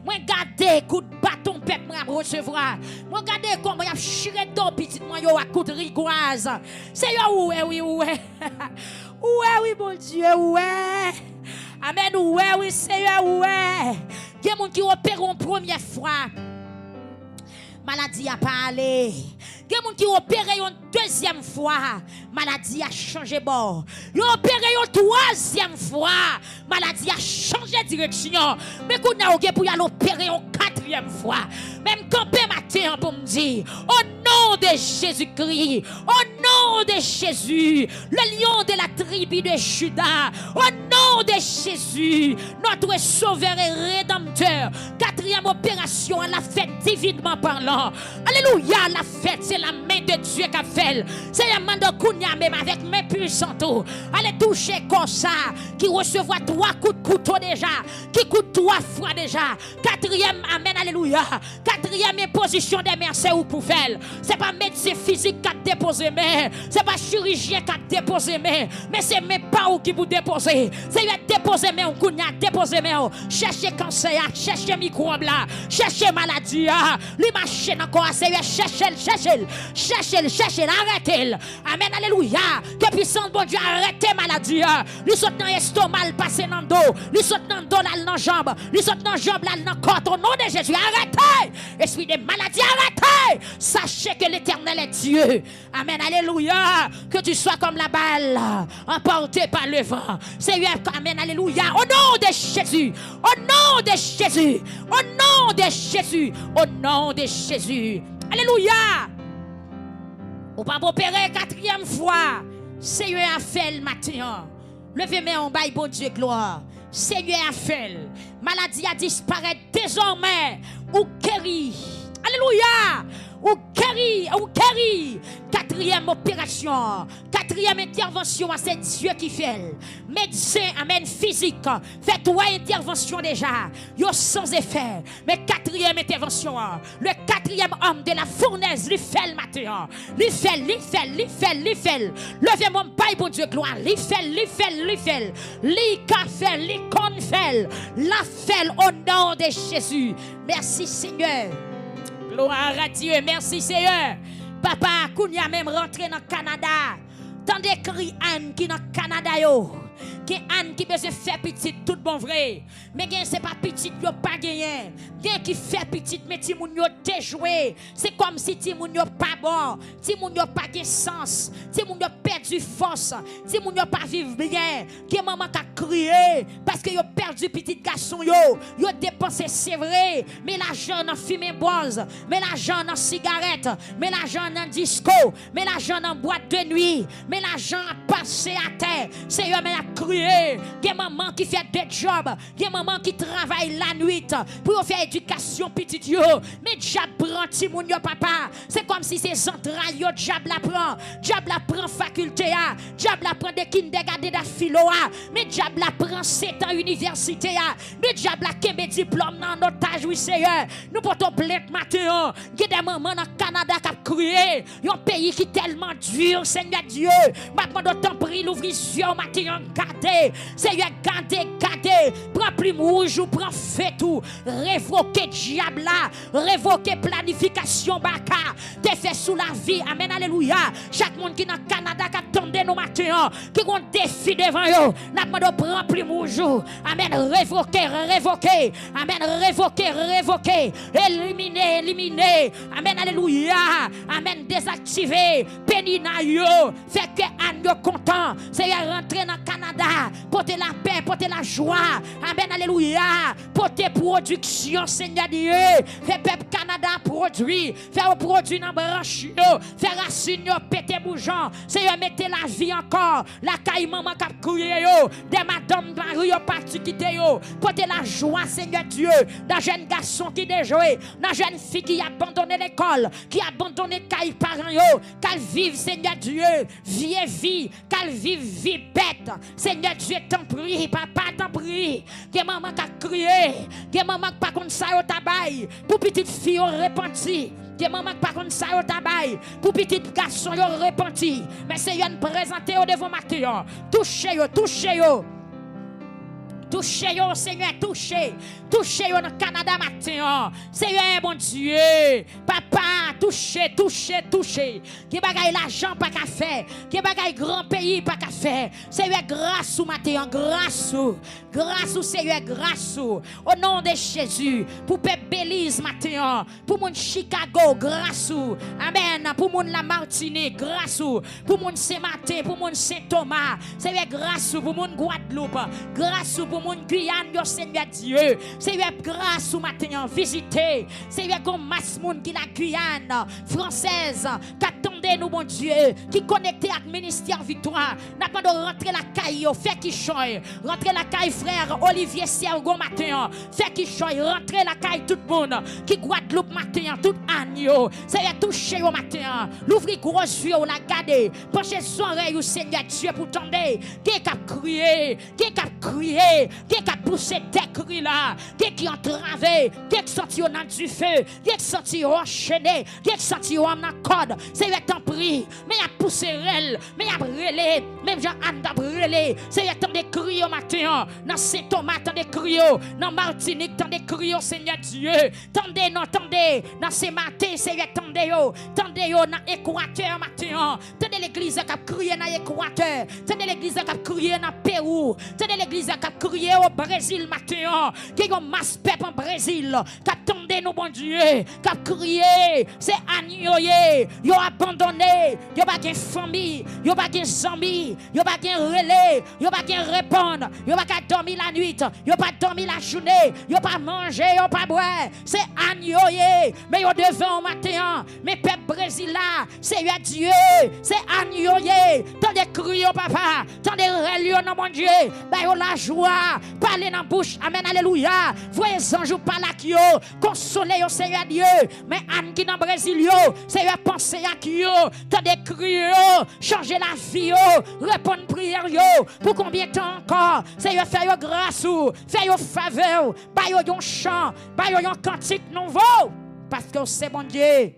Moi regardez coup de bâton peuple m'a recevoir. Moi regardez comment y a chiré d'eau petit moi yo à coup de rigoise. Seigneur ouais. Ouais oui mon Dieu ouais. Amen oui Seigneur ouais. Il y a des gens qui opèrent une première fois. Maladie a parlé. Il y a des gens qui opèrent une deuxième fois. Maladie a changé bord. Ils ont opéré une troisième fois. Maladie a changé de direction. Mais qu'on a pour y aller opérer une quatrième fois. Même campé matin pour me dire, au nom de Jésus-Christ, au nom de Jésus, le lion de la tribu de Juda, au nom nom de Jésus, notre sauveur et rédempteur. Quatrième opération, elle a fait divinement parlant. Alléluia, la fête, c'est la main de Dieu qui a fait. C'est la main de Kounia même avec main puissante. Allez toucher comme ça, qui recevra 3 coups de couteau déjà, qui coûte 3 fois déjà. Quatrième, amen, alléluia. Quatrième imposition des mains, c'est où pour faire. C'est pas médecin physique qui a déposé main, c'est pas chirurgien qui a déposé main, mais c'est mes parents qui vous déposer. C'est lui déposer main, Kounia déposer main. Cherchez cancer, cherchez microbe là, cherchez maladie, les machines encore, c'est lui cherchez, arrêtez. Amen, alléluia. Que puissant bon Dieu, arrêtez maladie. Lui saute dans l'estomac, passer dans le dos, lui saute dans le dos, là dans la jambe, lui saute dans la jambe, là dans le corps. Au nom de Jésus, arrêtez. Esprit de maladie, arrêtez. Sachez que l'Éternel est Dieu. Amen, alléluia. Que tu sois comme la balle, emporté par le vent. Seigneur, amen, alléluia. Au nom de Jésus, au nom de Jésus, au nom de Jésus, au nom de Jésus. Alléluia. On va opérer 4e fois. Seigneur a fait le matin. Levez-moi en bas, bon Dieu, gloire. Seigneur a fait. Maladie a disparu désormais. Ou guéri. Alléluia. Ou guéri. 4e opération. 4e intervention, c'est Dieu qui fait. Médecin, amen, physique. Fait 3 interventions déjà. Yo sans effet. Mais 4e intervention. Le 4e homme de la fournaise, lui fait le matin. Lui fait. Levez mon paille, bon Dieu, gloire. Lui fait. Lui fait, lui qu'on fait. La fait au nom de Jésus. Merci Seigneur. Gloire à Dieu, merci Seigneur. Papa, Kounia même rentré dans le Canada. Tandis que Anne qui dans le Canada yo. Que Anne qui besoin faire petit tout bon vrai. Mais c'est pas petit yo pas gagné. Gen qui fait petit mais ti moun yo déjoué. C'est comme si ti moun yo pas bon, ti moun yo pas de sens, ti moun yo perdu force, ti moun yo pas vivre bien. Que maman ka crié parce que yo perdu petit garçon yo dépensé c'est vrai, mais l'argent dans fumée boise, mais l'argent dans cigarette, mais l'argent dans disco, mais l'argent dans boîte de nuit, mais l'argent passé à terre. C'est yo mais a crié. Que maman qui fait des jobs, que maman qui travaille la nuit pour faire éducation petite yo, mais diable prend ti moun yo papa. C'est comme si ces entrailles yo diable la prend faculté a, diable la prend de kindergarten da philo a, mais diable la prend 7 ans université a, mais diable la kembe diplôme dans otage oui Seigneur. Nous portons plainte matin, que des mamans dans Canada qui crié, un pays qui tellement dur Seigneur Dieu. Maintenant d'autant prie l'ouvrir sur matin gardez, Seigneur gardez, prends plume rouge ou prends fait tout, révoquer diable là, révoquer planification baka, te fait sous la vie, amen, alléluia. Chaque monde qui dans Canada qui attendait nos matins, qui ont défi devant eux, n'a pas de prendre plume rouge, amen, révoquer, amen, révoquer, éliminer, amen, alléluia, amen, désactiver, pénina yo, fait que Anne yo content, Seigneur rentrer dans Canada, porter la paix, porter la joie, amen, alléluia, porter production, Seigneur Dieu, fait peuple Canada produit, faire produit dans branche, faire racine, péter bougeon, Seigneur mettez la vie encore, la caille maman qui a crié, des madames dans la rue parti quitter yo, porter la joie, Seigneur Dieu, dans jeune garçon qui déjoué, dans jeune fille qui a abandonné l'école, qui a abandonné caille parents yo, qu'elle vive, Seigneur Dieu, vie, qu'elle vive vie bête, Seigneur Dieu t'en prie, papa t'en prie, que maman qui a crié, que maman qui pas contre ça au tabac, pour petite fille repenti, que maman qui pas contre ça au tabac, pour petit garçon repenti, mais Seigneur nous présenter au devant matin, touchez yo. Touchez yo, Seigneur, touchez yo dans le Canada matin. Seigneur, mon Dieu, papa, touchez. Qui bagaille l'argent pas qu'à faire, qui bagaille grand pays pas qu'à faire. Seigneur, grâce au matin, grâce au Seigneur, grâce au nom de Jésus, pour peuple Belize matin, pour mon Chicago, grâce au, amen, pour mon la Martinique, grâce au, pour mon Saint-Martin, pour mon Saint-Thomas, Seigneur, grâce au, pour mon Guadeloupe, grâce au, pour mon Guyane, yo Seigneur Dieu, Seigneur, grâce au matin, visiter, Seigneur, comme masse monde qui la Guyane française, qu'attendait Tendez-nous, bon Dieu, qui connecté avec ministère victoire. N'a pas de rentrer la caille, fait qui choy. Rentrer la caille, frère Olivier Sergo matin. Fait qui choy. Rentrer la caille, tout le monde. Qui Guadeloupe matin, tout agneau. C'est touché au matin. L'ouvrir gros yeux, on l'a gardé. Penchez son oreille au Seigneur Dieu pour tendre. Qui a crié, qui a crié, qui a poussé des cris là. Qui a entravé, qui a sorti au nom du feu, qui a sorti au enchaîné, qui a sorti au code. C'est t'en prie, mais il a poussé elle, mais il a brûlé, même Jean-Anne a brûlé. C'est tant des cris au matin, dans Saint-Thomas, tant des cris, dans Martinique, tant des cris au Seigneur Dieu. Tendez, non, tendez, dans ces matins, c'est tendez, tendez, dans l'Équateur matin, tendez l'église qui a crié dans l'Équateur, tendez l'église qui a crié dans Pérou, tendez l'église qui a crié au Brésil matin, qui a un masse peuple en Brésil, qui attendez nous, bon Dieu, qui a crié, c'est agnoyé, ils ont abandonné, ils n'ont pas de famille, ils n'ont pas de amis, ils n'ont pas de relais, ils n'ont pas de répondre, ils n'ont pas dormir la nuit, ils n'ont pas dormir la journée, ils n'ont pas mangé, ils n'ont pas boire, c'est agnoyé, mais ils ont devant au matin, mais peuple Brésil là, c'est Dieu, c'est agnoyé, tant de cris au papa, tant de religions dans mon Dieu, bah yo la joie, parler dans la bouche, amen, alléluia, voyez anges par la kio, consoler au Seigneur Dieu, mais Anne qui dans le Brésil, c'est penser à qui tant de cris, changer la vie, répondre prière, pour combien de temps encore, c'est faire grâce, faire faveur, bah yo un chant, bah yo un cantique nouveau, parce que c'est bon Dieu.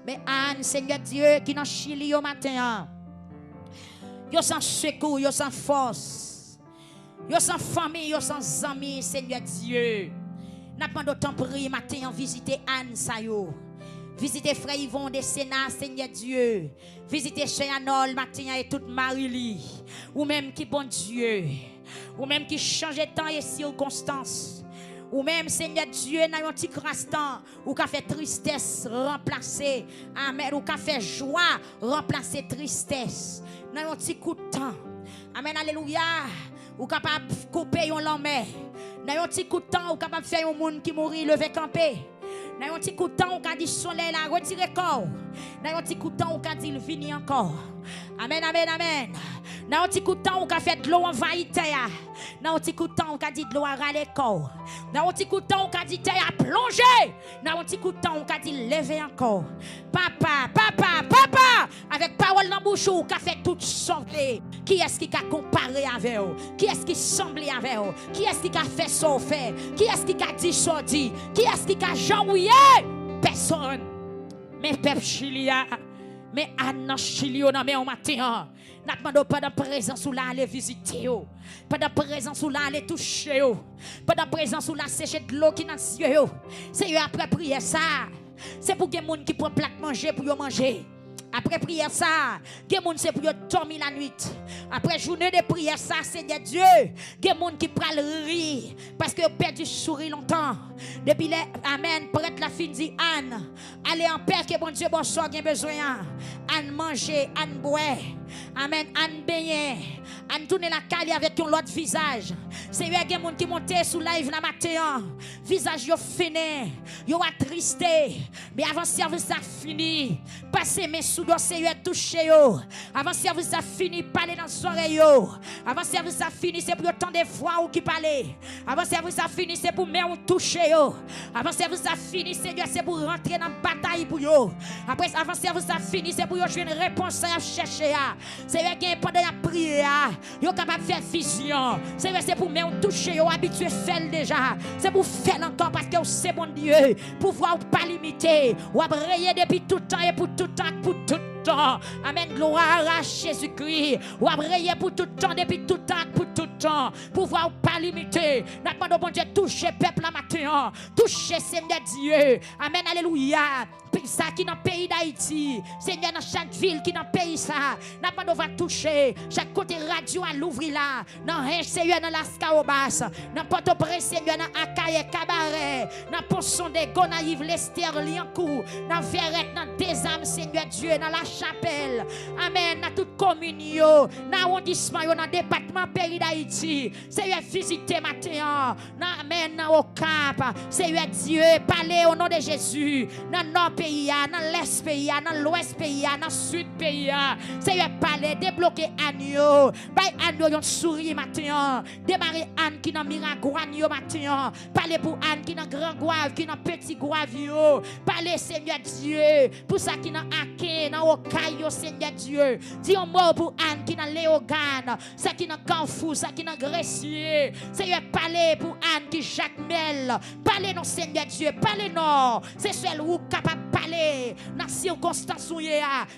Mais Anne, Seigneur Dieu, qui dans Chili au matin, yo sans secours, yo sans force, yo sans famille, yo sans amis, Seigneur Dieu. N'a pas d'autant prier matin, visiter Anne Sayo. Visitez Frère Yvon de Sénat, Seigneur Dieu. Visitez Cheyanol, matin et toute Marily. Ou même qui bon Dieu. Ou même qui change de temps et circonstances. Ou même, Seigneur Dieu, dans un petit instant, ou qu'a fait tristesse remplacer, amen, ou qu'a fait joie remplacer tristesse. Dans un petit coup de temps, amen, alléluia, ou capable de couper un lambert. Dans un petit coup de temps, ou capable de faire un monde qui mourit, lever camper. Dans un petit coup de temps, ou qu'a dit soleil là, retirez corps. Dans un petit coup de temps, ou qu'a dit vini encore. Amen, amen, amen. Dans un petit coup de temps, on a fait de l'eau envahir terre. Dans un petit coup de temps, on a dit de l'eau à râler corps. Dans un petit coup de temps, on a dit terre à plonger. Dans un petit coup de temps, on a dit lever encore. Papa, papa, papa, avec parole dans la bouche, on a fait toutes sortes. Qui est-ce qui a comparé avec eux? Qui est-ce qui semblait avec eux? Qui est-ce qui a fait ça fait? Qui est-ce qui a dit ça dit? Qui est-ce qui a janouillé? Personne. Mais peuple Chilia. Mais Anna Chilio na me au matin. N'a pas pas de présence ou là aller visiter. Pas de présence ou là aller toucher. Pas de présence ou là sécher de l'eau qui dans les yeux. C'est après prière ça. C'est pour que les gens qui prennent plat manger pour manger. Après prière ça, il y a des gens c'est pour dormir la nuit. Après journée de prière ça, c'est de Dieu. Il y a des gens qui prennent rire parce que perdu sourire longtemps. Depuis les amen, prêtre la fin dit Anne, allez en paix que bon Dieu bonsoir bien besoin. Anne manger, Anne boire. Amen, Anne baigner. Anne tourner la caille avec un autre visage. C'est il y a des gens qui montent sous live la matin. Visage yo fini, yo attristé. Mais avant service a fini, passer mes sous dossier touché yo. Avant service a fini, parler dans les oreilles yo. Avant service a fini, c'est pour autant de fois ou qui parler. Avant service a fini, c'est pour me toucher yo. Avant service a fini, c'est pour rentrer dans la bataille pour yo. Après avant service a fini, c'est pour yo jouer une réponse à chercher. C'est vrai que pendant la prière, yo capable de faire vision. C'est vrai c'est pour me toucher yo, habitué faire déjà. C'est pour faire encore parce que c'est bon Dieu. Pouvoir pas limiter. Ou abrayer depuis tout temps et pour tout temps, pour tout temps. Amen. Gloire à Jésus-Christ. Ou abrayer pour tout temps depuis tout temps, pour tout temps. Pouvoir pas limiter. N'a pas de bon Dieu toucher peuple la matin. Toucher Seigneur Dieu. Amen. Alléluia. Ça qui dans le pays d'Haïti, Seigneur, dans chaque ville qui dans le pays, ça n'a pas de toucher. Chaque côté radio à l'ouvrir là, dans un Seigneur, dans la Scaobas, dans Port-au-Prince, Seigneur, dans Akaye, Cabaret, dans Ponson de Gonaïve, Lester, Liancourt, dans Verrette, dans des âmes, Seigneur Dieu, dans la chapelle. Amen. Dans toute commune, dans l'arrondissement, dans le département pays d'Haïti. Seigneur, visitez matin. Amen. Dans le Cap. Seigneur Dieu, parlez au nom de Jésus. Dans le nord pays, dans l'est pays, dans l'ouest pays, dans le sud pays. Seigneur, parlez, débloquez Agneau. Bay Agneau, yon souris matin. Démarrez Anne qui dans Miragouane matin. Parlez pour Anne qui dans Grand Gouave, qui dans Petit Gouave. Parlez, Seigneur Dieu, pour ça qui dans Aké, dans Okayo, Seigneur Dieu. Dis un mot pour Anne qui dans Léogane, ça qui dans Carrefour, ça qui dans Gressier. Seigneur, parlez pour Anne qui Jacques Mel. Parlez non, Seigneur Dieu, parlez non. C'est seul ou capable de parler. Dans les circonstances où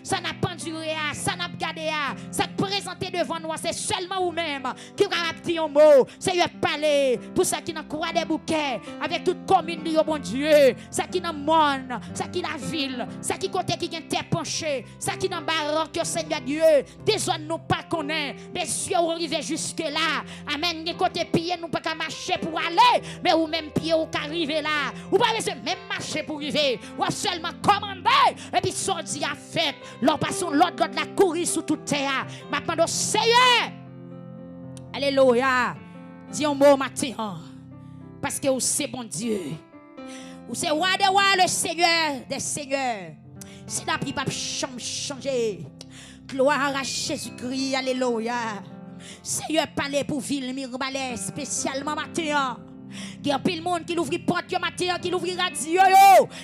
ça n'a pas duré, ça n'a pas gardé, ça te présenter devant nous, c'est seulement vous-même qui va dire un mot. Seigneur, parlez pour ça qui dans Croix des Bouquets, avec toute commune de bon Dieu, ça qui dans monde, ça qui la ville, ça qui côté qui est terre penchée, ça qui dans baroque, Seigneur Dieu, des zones nous pas connaît, des yeux arrivés jusque là. Amen. Des côté pieds nous pas qu'à marcher pour aller, mais ou même pieds ou qu'arriver là. Ou pas besoin même marcher pour arriver, ou seulement commander et puis sortir à fête. L'on passe l'autre de la courir sous toute terre. Maintenant Seigneur. Alléluia. Dis un mot matin parce que c'est bon Dieu. Ou c'est roi des rois, le Seigneur des seigneurs. Si la vie pas changer. Gloire à Jésus-Christ. Alléluia. Seigneur, parlez pour ville Mirbalais spécialement matin. Il y a pile monde qui l'ouvre porte matin, qui l'ouvre radio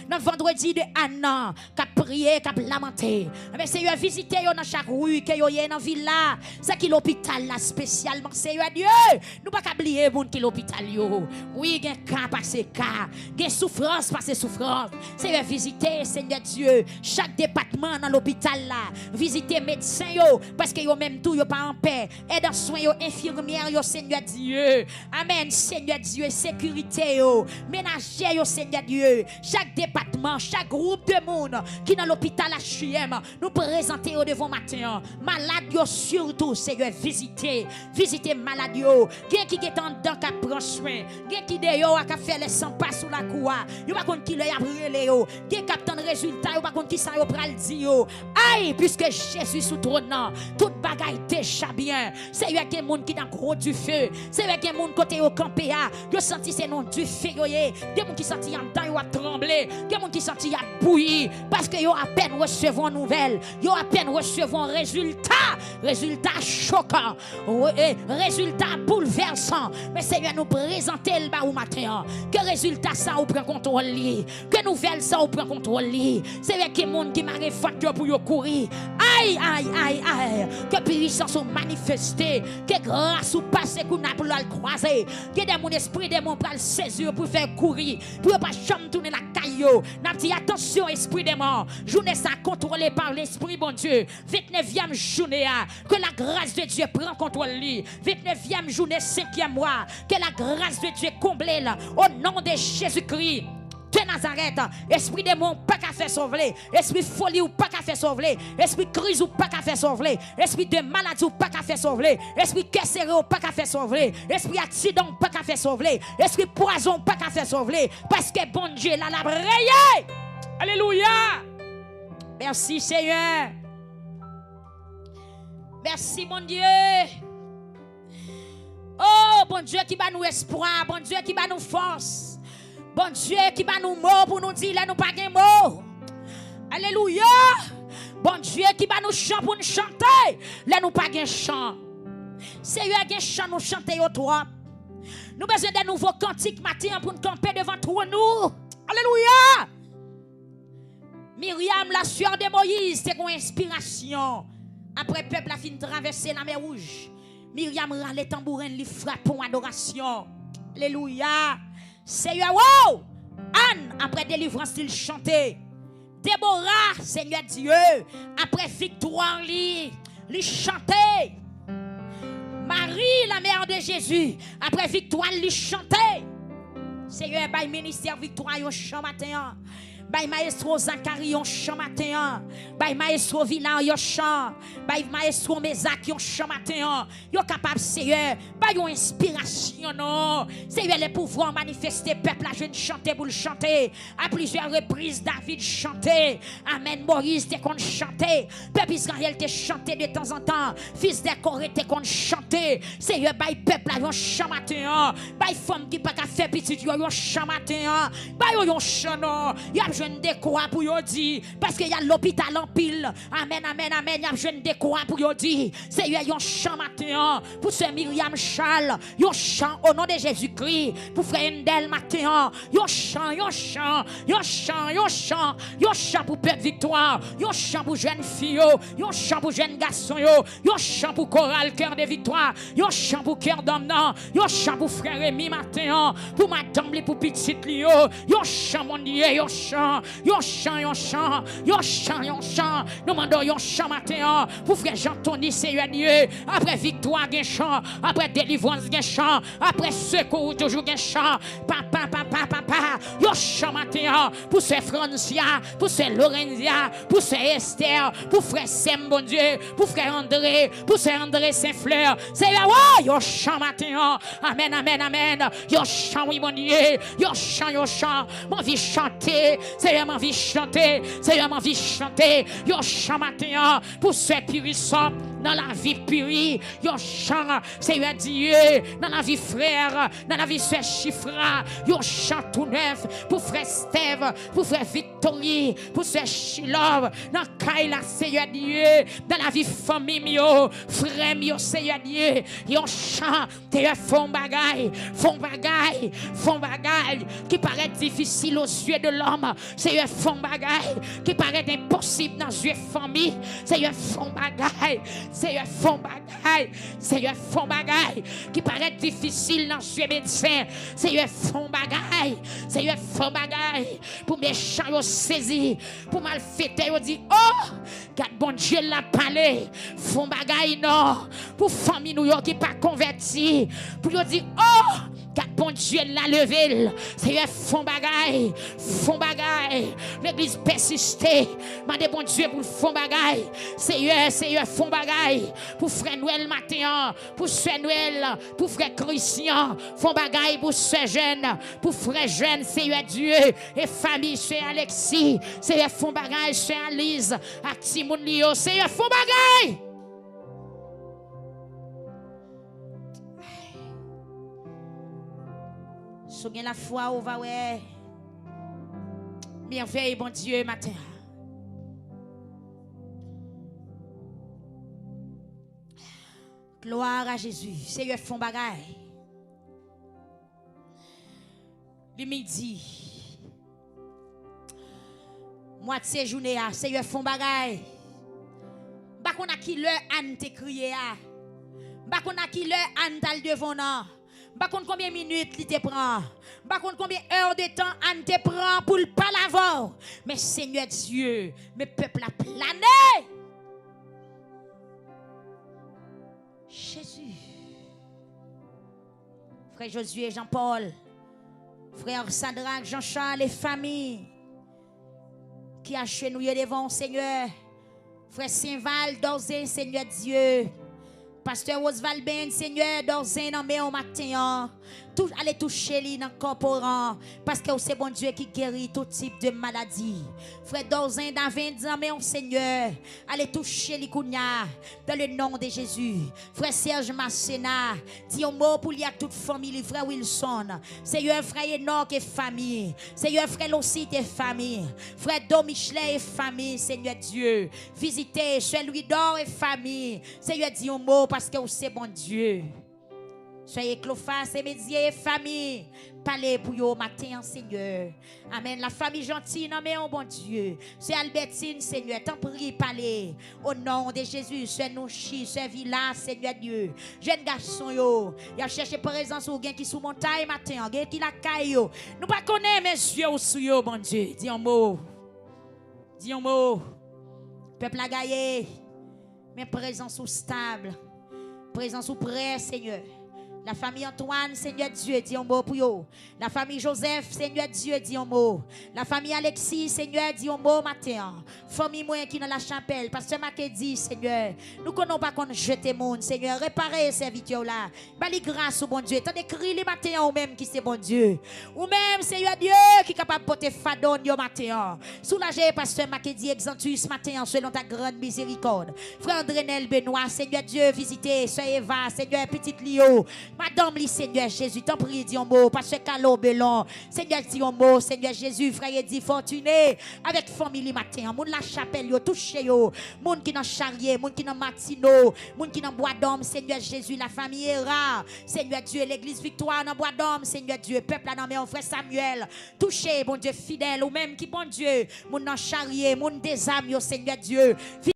dans vendredi de Anna, qui a prié, qui a lamenté. Mais Seigneur, visitez dans chaque rue que vous êtes dans la ville là. C'est qui l'hôpital là spécialement. Seigneur Dieu, nous pas oublier monde qui l'hôpital yo. Oui, il y a cas passé cas, il y a souffrance passé souffrance. Seigneur, visitez Seigneur Dieu chaque département dans l'hôpital là. Visitez médecins yo parce que yo même tout yo pas en paix. Et dans soins yo infirmières yo Seigneur Dieu. Amen Seigneur Dieu. Sécurité, ménager, Seigneur Dieu, chaque département, chaque groupe de monde qui est dans l'hôpital HUM, nous présenter devant matin. Malade, surtout, Seigneur, visitez malade, qui est en dedans qui prend soin, qui dehors qui fait les 100 pas sous la cour, yo pas contre qui le a brûlé, qui capte un résultat, yo pas contre qui ça yo pral di yo. Aïe, puisque Jésus sous trône, toute bagaille déjà bien. Seigneur, il y a des gens qui dans gros du feu, Seigneur, il y a des gens côté au campé, yo senti c'est non du feu, des gens qui senti en dedans yo a tremblé, des gens qui senti a bouilli parce que yo à peine recevons nouvelle, yo à peine recevons résultat choquant, résultat bouleversant. Mais Seigneur nous présenter le bas au matin, que résultat ça ou prend contrôle li, que nouvelle ça ou prend contrôle li. Seigneur que monde qui marre facteur pour yo courir. Aïe, que puissance ou manifester, que grâce ou passer qu'on a pour le croiser, que des mon esprit démon pour le saisir pour faire courir, pour pas jamais tourner la caillou. N'a dit attention esprit démon, journée ça contrôlé par l'esprit bon Dieu. 29e journée que la grâce de Dieu prend contrôle lui. 29e journée 5e mois que la grâce de Dieu comble là au nom de Jésus-Christ de Nazareth. Esprit démon pas qu'à faire sauver, esprit folie ou pas qu'à faire sauver, esprit crise ou pas qu'à faire sauver, esprit de maladie ou pas qu'à faire sauver, esprit casséré ou pas qu'à faire sauver, esprit accident ou pas qu'à faire sauver, esprit poison ou pas qu'à faire sauver, parce que bon Dieu là l'a brayé. Alléluia. Merci Seigneur. Merci mon Dieu. Oh bon Dieu qui va nous espoir, bon Dieu qui va nous force. Bon Dieu qui va nous mots pour nous dire là nous pas de mots. Alléluia. Bon Dieu qui va nous chant pour nous chanter. Là nous pas de chant. Seigneur gen chant nous chanter au toi. Nous besoin de nouveaux cantiques matin pour nous camper devant toi nous. Alléluia. Myriam la sueur de Moïse c'est une inspiration. Après peuple a fini traverser la mer rouge. Myriam rend les tambourins li frappe pour adoration. Alléluia. Seigneur, wow! Anne, après délivrance, il chantait. Déborah, Seigneur Dieu, après victoire, il chantait. Marie, la mère de Jésus, après victoire, il chantait. Seigneur, par ministère victoire, il chante matin. Bay maestro Zacharie yon chant matin. Bay maestro Villan yon chant. Bay maestro Mézac yon chant matin. Yon capable Seigneur. Bay yon inspiration non. Seigneur les pouvoirs manifestés peuple la jeune chanter pour le chanter. À plusieurs reprises David chantait. Amen. Moïse te qu'on chanter. Peuple Israël te chanter de temps en temps. Fils de Corée te qu'on chanter. Seigneur bay peuple la yon chant matin. Bay femme qui pas qu'à faire petit yon chant matin. Bay yon chant non. Y a besoin de quoi pour yon dire parce qu'il y a l'hôpital en pile. Amen, amen, amen. Y a besoin de quoi pour yon dire. Seigneur yon chant matin pour ce Myriam Charles. Yon chant au nom de Jésus-Christ pour frère Ndel matin. Yon chant, yon chant, yon chant, yon chant, yon chant pour peuple victoire. Yon chant pour jeune fille, yon chant pour jeune garçon, yon chant pour chorale cœur de victoire. Yon chant pour cœur d'homme non. Yon chant pour frère Rémi matin. Pour madame li pour petite li yo. Yon chant mon Dieu, yon chant, yon chant, yon chant, yon chant, yon chant. Nous demandons yon chant matin pour frère Jean-Tony Seigneur Dieu. Après victoire gen chant, après délivrance gen chant, après secours toujours gen chant. Papa, papa, papa, yon chant matin pour ce Francia, pour ce Lorenzia, pour ce Esther, pour frère Sem bon Dieu, pour frère André, pour ce André Saint-Fleur. Seigneur, oh, yon chant matin. Amen, amen, amen. Yon chant oui mon Dieu, yon chant, yon chant. Mon vie chanter, Seigneur, mon vie chanter, Seigneur, mon vie chanter. Yon chant matin pour ce purissant dans la vie pure. Yon chant, Seigneur Dieu, dans la vie frère, dans la vie sœur Chifra. Yon chant tout neuf pour frère Steve, pour frère Victorie, pour sœur Chilov, dans Kaila, Seigneur Dieu, dans la vie famille mio, frère mio, Seigneur Dieu. Yon chant, Seigneur, font bagaille, qui paraît difficile aux yeux de l'homme. Seigneur, font bagaille, qui paraît impossible dans les yeux de famille. Seigneur, font bagaille. Seigneur, font bagaille. Seigneur, font bagaille. Qui paraît difficile dans les yeux médecins. Seigneur, font bagaille. Seigneur, font bagaille. Pour méchants, ils saisi. Pour malfaiteurs, ils dit, oh, quand bon Dieu l'a parlé. Font bagaille, non. Pour famille, nous, qui pas converti. Pour ils dire, oh, quand bon Dieu l'a levé. Seigneur, font bagaille. Font bagaille. L'église persisté. Mandez bon Dieu pour font bagaille. Seigneur, font bagaille. Pour frère Noël matin. Pour frère Noël. Pour frère Christian. Font bagaille pour ce jeune. Pour frère jeune, Seigneur Dieu. Et famille, Seigneur Alexis. Seigneur, font bagaille, Seigneur Alice. Actimoun Lio. Seigneur, font bagaille. Souviens la foi où va ouais. Merveille, bon Dieu, matin. Gloire à Jésus. Seigneur, font bagaille. Le midi. Moitié journée, Seigneur, font bagaille. Bah qu'on a qui l'heure Anne te crié. Bah qu'on a qui l'heure Anne t'al devant non. Bah qu'on combien minutes il te prend. Bah qu'on combien heures de temps Anne te prend pour le pas l'avant. Mais Seigneur Dieu, mes peuples a plané. Jésus. Frère Josué, Jean-Paul, frère Sadrach, Jean-Charles, les familles qui a chenouillé devant Seigneur. Frère Saint-Val, d'Orzé, Seigneur Dieu. Pasteur Oswald Ben, Seigneur, d'Orzé, non mais au matin. Tout, allez toucher lui dans le corps. Parce que c'est bon Dieu qui guérit tout type de maladie. Frère d'Orzé, dans 20 ans, mais au Seigneur. Allez toucher lui dans le nom de Jésus. Frère Serge Massena, dis un mot pour lui à toute famille. Frère Wilson, Seigneur, frère Enoch et famille. Seigneur, frère Lossit et famille. Frère Domichelet et famille, Seigneur Dieu. Visitez chez Louis d'Or et famille. Seigneur, dis un mot parce que c'est bon Dieu. Soyez Clophas et Médier, famille. Parlez pour vous matin, Seigneur. Amen. La famille gentille, non mais oh bon Dieu. C'est Albertine, Seigneur. T'en prie, parlez. Au nom de Jésus, c'est Nouchi, c'est Villa, Seigneur Dieu. Jeune garçon, yo. Il a cherché présence ou gain qui sous montagne matin, gain qui la caille, yo. Nous pas connaître mes yeux sous yo, bon Dieu. Dis un mot. Dis un mot. Peuple a gaillé. Mais présence ou stable. Présence ou prêt, Seigneur. La famille Antoine, Seigneur Dieu, dit un mot pour eux. La famille Joseph, Seigneur Dieu, dit un mot. La famille Alexis, Seigneur, dit un mot matin. Famille moi qui dans la chapelle, Pasteur Maké dit, Seigneur, nous ne connaissons pas qu'on jette monde, Seigneur, réparez ces serviteurs là. Bali grâce au bon Dieu. T'en écrit les matins ou même qui c'est bon Dieu. Ou même, Seigneur Dieu, qui est capable de porter fadon yo matin. Soulagez, Pasteur Maké dit, exentus matin, selon ta grande miséricorde. Frère Andrenel Benoît, Seigneur Dieu, visitez, Sœur Eva, Seigneur, petite Lio. Madame, li Seigneur Jésus, t'en prie, dis un mot, parce que Calo Belon, Seigneur, dis un mot, Seigneur Jésus, frère, dit fortuné, avec famille matin, moun la chapelle, yo, touché yo, moun qui dans charrier, moun qui dans matino, moun qui dans bois d'homme, Seigneur Jésus, la famille est rare, Seigneur Dieu, l'église victoire dans bois d'homme, Seigneur Dieu, peuple là dans mon frère Samuel, touché, bon Dieu fidèle, ou même qui bon Dieu, moun dans charrier, moun des âmes, yo, Seigneur Dieu,